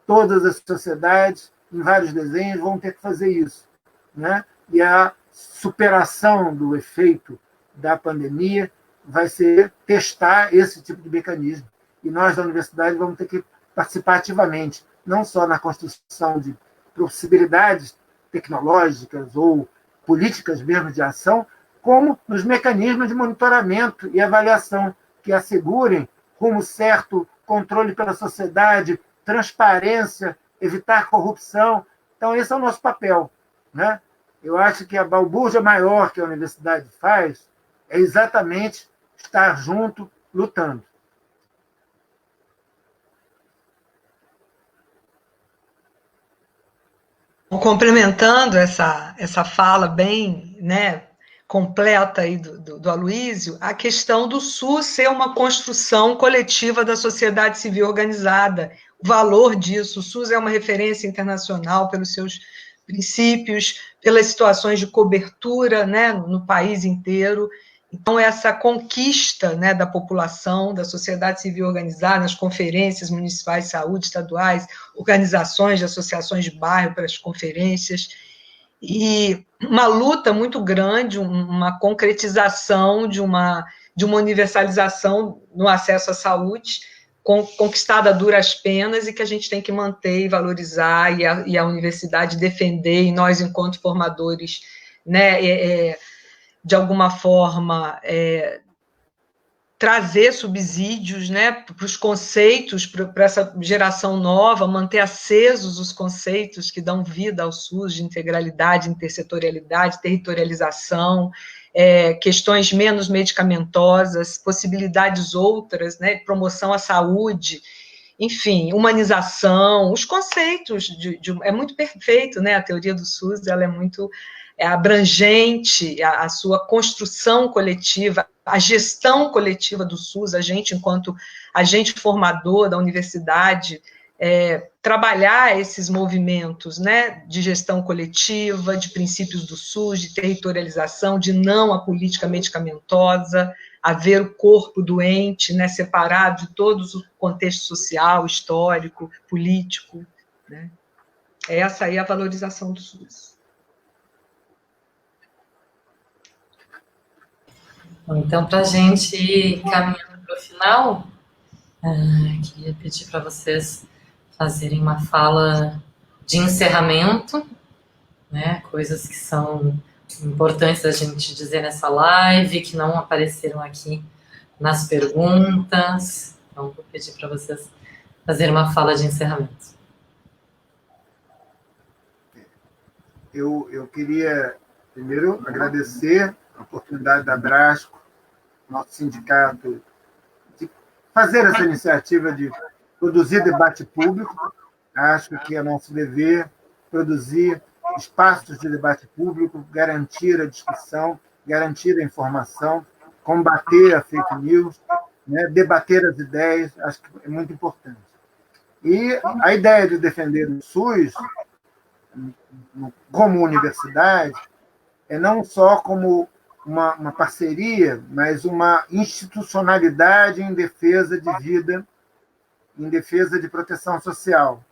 Todas as sociedades, em vários desenhos, vão ter que fazer isso, né? E a superação do efeito da pandemia vai ser testar esse tipo de mecanismo. E nós, da universidade, vamos ter que participar ativamente, não só na construção de possibilidades tecnológicas ou políticas mesmo de ação, como nos mecanismos de monitoramento e avaliação que assegurem rumo certo, controle pela sociedade, transparência, evitar corrupção. Então, esse é o nosso papel, né? Eu acho que a balbúrdia maior que a universidade faz é exatamente estar junto, lutando. Complementando essa fala bem, né, completa aí do Aloísio, a questão do SUS ser uma construção coletiva da sociedade civil organizada, o valor disso. O SUS é uma referência internacional pelos seus princípios, pelas situações de cobertura, né, no país inteiro. Então, essa conquista, né, da população, da sociedade civil organizada, nas conferências municipais de saúde, estaduais, organizações de associações de bairro para as conferências, e uma luta muito grande, uma concretização de uma universalização no acesso à saúde, conquistada a duras penas, e que a gente tem que manter e valorizar, e a universidade defender, e nós, enquanto formadores, né, de alguma forma, trazer subsídios, né, para os conceitos, para essa geração nova, manter acesos os conceitos que dão vida ao SUS, de integralidade, intersetorialidade, territorialização, questões menos medicamentosas, possibilidades outras, né, promoção à saúde, enfim, humanização, os conceitos, é muito perfeito, né, a teoria do SUS, ela é muito abrangente, a sua construção coletiva, a gestão coletiva do SUS, a gente, enquanto agente formador da universidade, trabalhar esses movimentos, né, de gestão coletiva, de princípios do SUS, de territorialização, de não à política medicamentosa, a ver o corpo doente, né, separado de todo o contexto social, histórico, político, né? Essa aí é a valorização do SUS. Então, para a gente ir caminhando para o final, queria pedir para vocês fazerem uma fala de encerramento, né, coisas que são importantes a gente dizer nessa live, que não apareceram aqui nas perguntas. Então, vou pedir para vocês fazerem uma fala de encerramento. Eu queria, primeiro, agradecer a oportunidade da Brasco, nosso sindicato, de fazer essa iniciativa de produzir debate público. Acho que é nosso dever produzir espaços de debate público, garantir a discussão, garantir a informação, combater a fake news, né, debater as ideias, acho que é muito importante. E a ideia de defender o SUS como universidade é não só como uma parceria, mas uma institucionalidade em defesa de vida, em defesa de proteção social.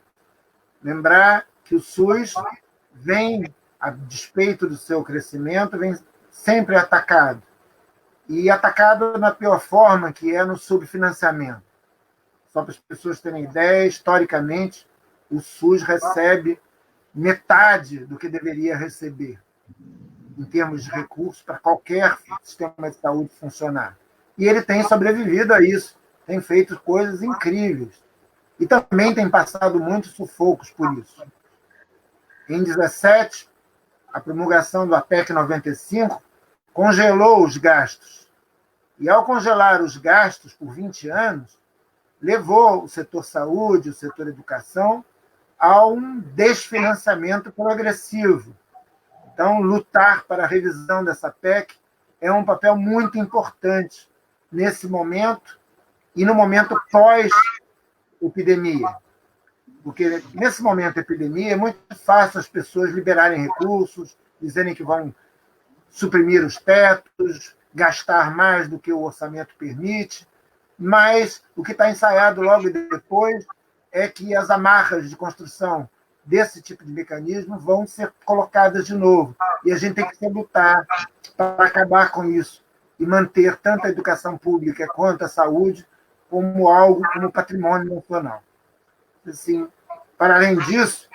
Lembrar que o SUS vem, a despeito do seu crescimento, vem sempre atacado. E atacado na pior forma, que é no subfinanciamento. Só para as pessoas terem ideia, historicamente, o SUS recebe metade do que deveria receber, em termos de recursos, para qualquer sistema de saúde funcionar. E ele tem sobrevivido a isso, tem feito coisas incríveis. E também tem passado muitos sufocos por isso. Em 2017, a promulgação do APEC 95 congelou os gastos. E, ao congelar os gastos por 20 anos, levou o setor saúde, o setor educação, a um desfinanciamento progressivo. Então, lutar para a revisão dessa PEC é um papel muito importante nesse momento e no momento pós-epidemia. Porque, nesse momento de epidemia, é muito fácil as pessoas liberarem recursos, dizerem que vão suprimir os tetos, gastar mais do que o orçamento permite, mas o que está ensaiado logo depois é que as amarras de construção desse tipo de mecanismo vão ser colocadas de novo. E a gente tem que lutar para acabar com isso e manter tanto a educação pública quanto a saúde como algo, como patrimônio nacional. Assim, para além disso,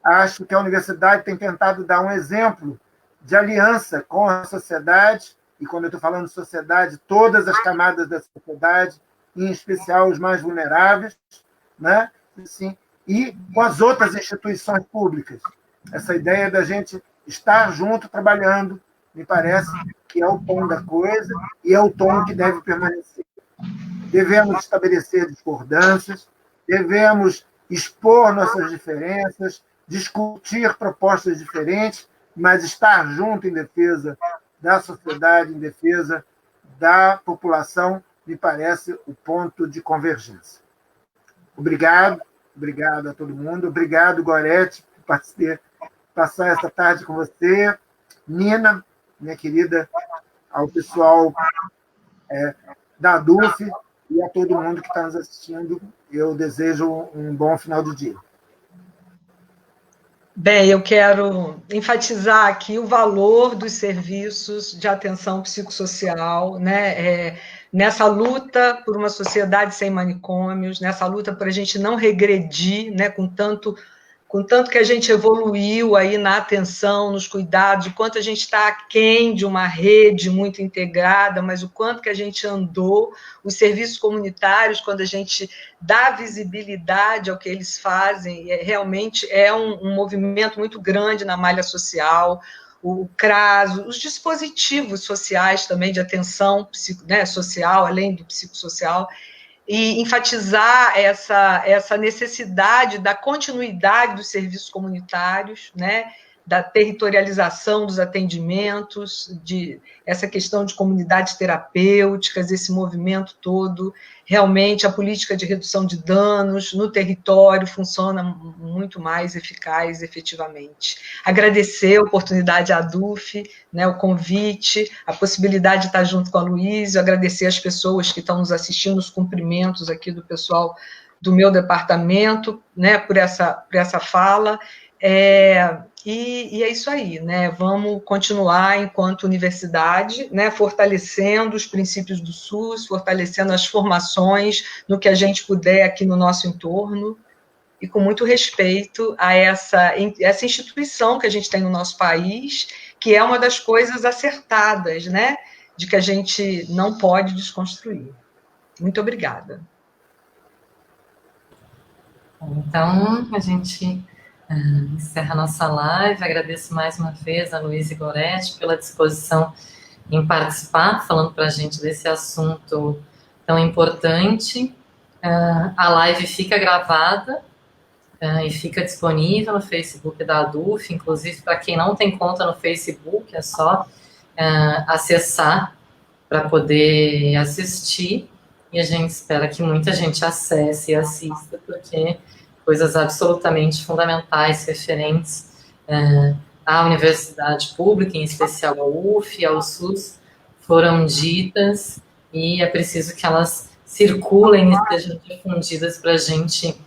acho que a universidade tem tentado dar um exemplo de aliança com a sociedade, e quando eu estou falando de sociedade, todas as camadas da sociedade, em especial os mais vulneráveis, né? Assim, e com as outras instituições públicas. Essa ideia da gente estar junto, trabalhando, me parece que é o tom da coisa e é o tom que deve permanecer. Devemos estabelecer discordâncias, devemos expor nossas diferenças, discutir propostas diferentes, mas estar junto em defesa da sociedade, em defesa da população, me parece o ponto de convergência. Obrigado a todo mundo. Obrigado, Gorete, por passar essa tarde com você. Nina, minha querida, ao pessoal da DUF e a todo mundo que está nos assistindo. Eu desejo um bom final de dia. Bem, eu quero enfatizar aqui o valor dos serviços de atenção psicossocial, né? Nessa luta por uma sociedade sem manicômios, nessa luta para a gente não regredir, né? Com tanto que a gente evoluiu aí na atenção, nos cuidados, o quanto a gente está aquém de uma rede muito integrada, mas o quanto que a gente andou, os serviços comunitários, quando a gente dá visibilidade ao que eles fazem, realmente é um movimento muito grande na malha social, o CRAS, os dispositivos sociais também de atenção social, além do psicossocial, e enfatizar essa necessidade da continuidade dos serviços comunitários, né, da territorialização dos atendimentos, essa questão de comunidades terapêuticas, esse movimento todo. Realmente, a política de redução de danos no território funciona muito mais eficaz, efetivamente. Agradecer a oportunidade à DUF, né, o convite, a possibilidade de estar junto com a Luísa, agradecer as pessoas que estão nos assistindo, os cumprimentos aqui do pessoal do meu departamento, né, por essa fala. E é isso aí, né? Vamos continuar enquanto universidade, né? Fortalecendo os princípios do SUS, fortalecendo as formações no que a gente puder aqui no nosso entorno, e com muito respeito a essa instituição que a gente tem no nosso país, que é uma das coisas acertadas, né? De que a gente não pode desconstruir. Muito obrigada. Então, a gente encerra a nossa live. Agradeço mais uma vez a Luísa Gorete pela disposição em participar, falando para a gente desse assunto tão importante. A live fica gravada e fica disponível no Facebook da ADUF, inclusive para quem não tem conta no Facebook, é só acessar para poder assistir. e a gente espera que muita gente acesse e assista, porque coisas absolutamente fundamentais, referentes à universidade pública, em especial ao UF, ao SUS, foram ditas, e é preciso que elas circulem e estejam difundidas para a gente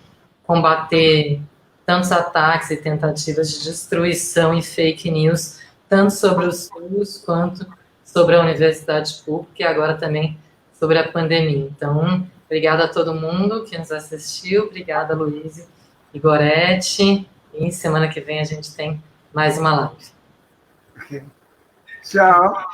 combater tantos ataques e tentativas de destruição e fake news, tanto sobre o SUS quanto sobre a universidade pública e agora também sobre a pandemia. Então, obrigada a todo mundo que nos assistiu, obrigada, Luísa e Gorete, e semana que vem a gente tem mais uma live. Tchau.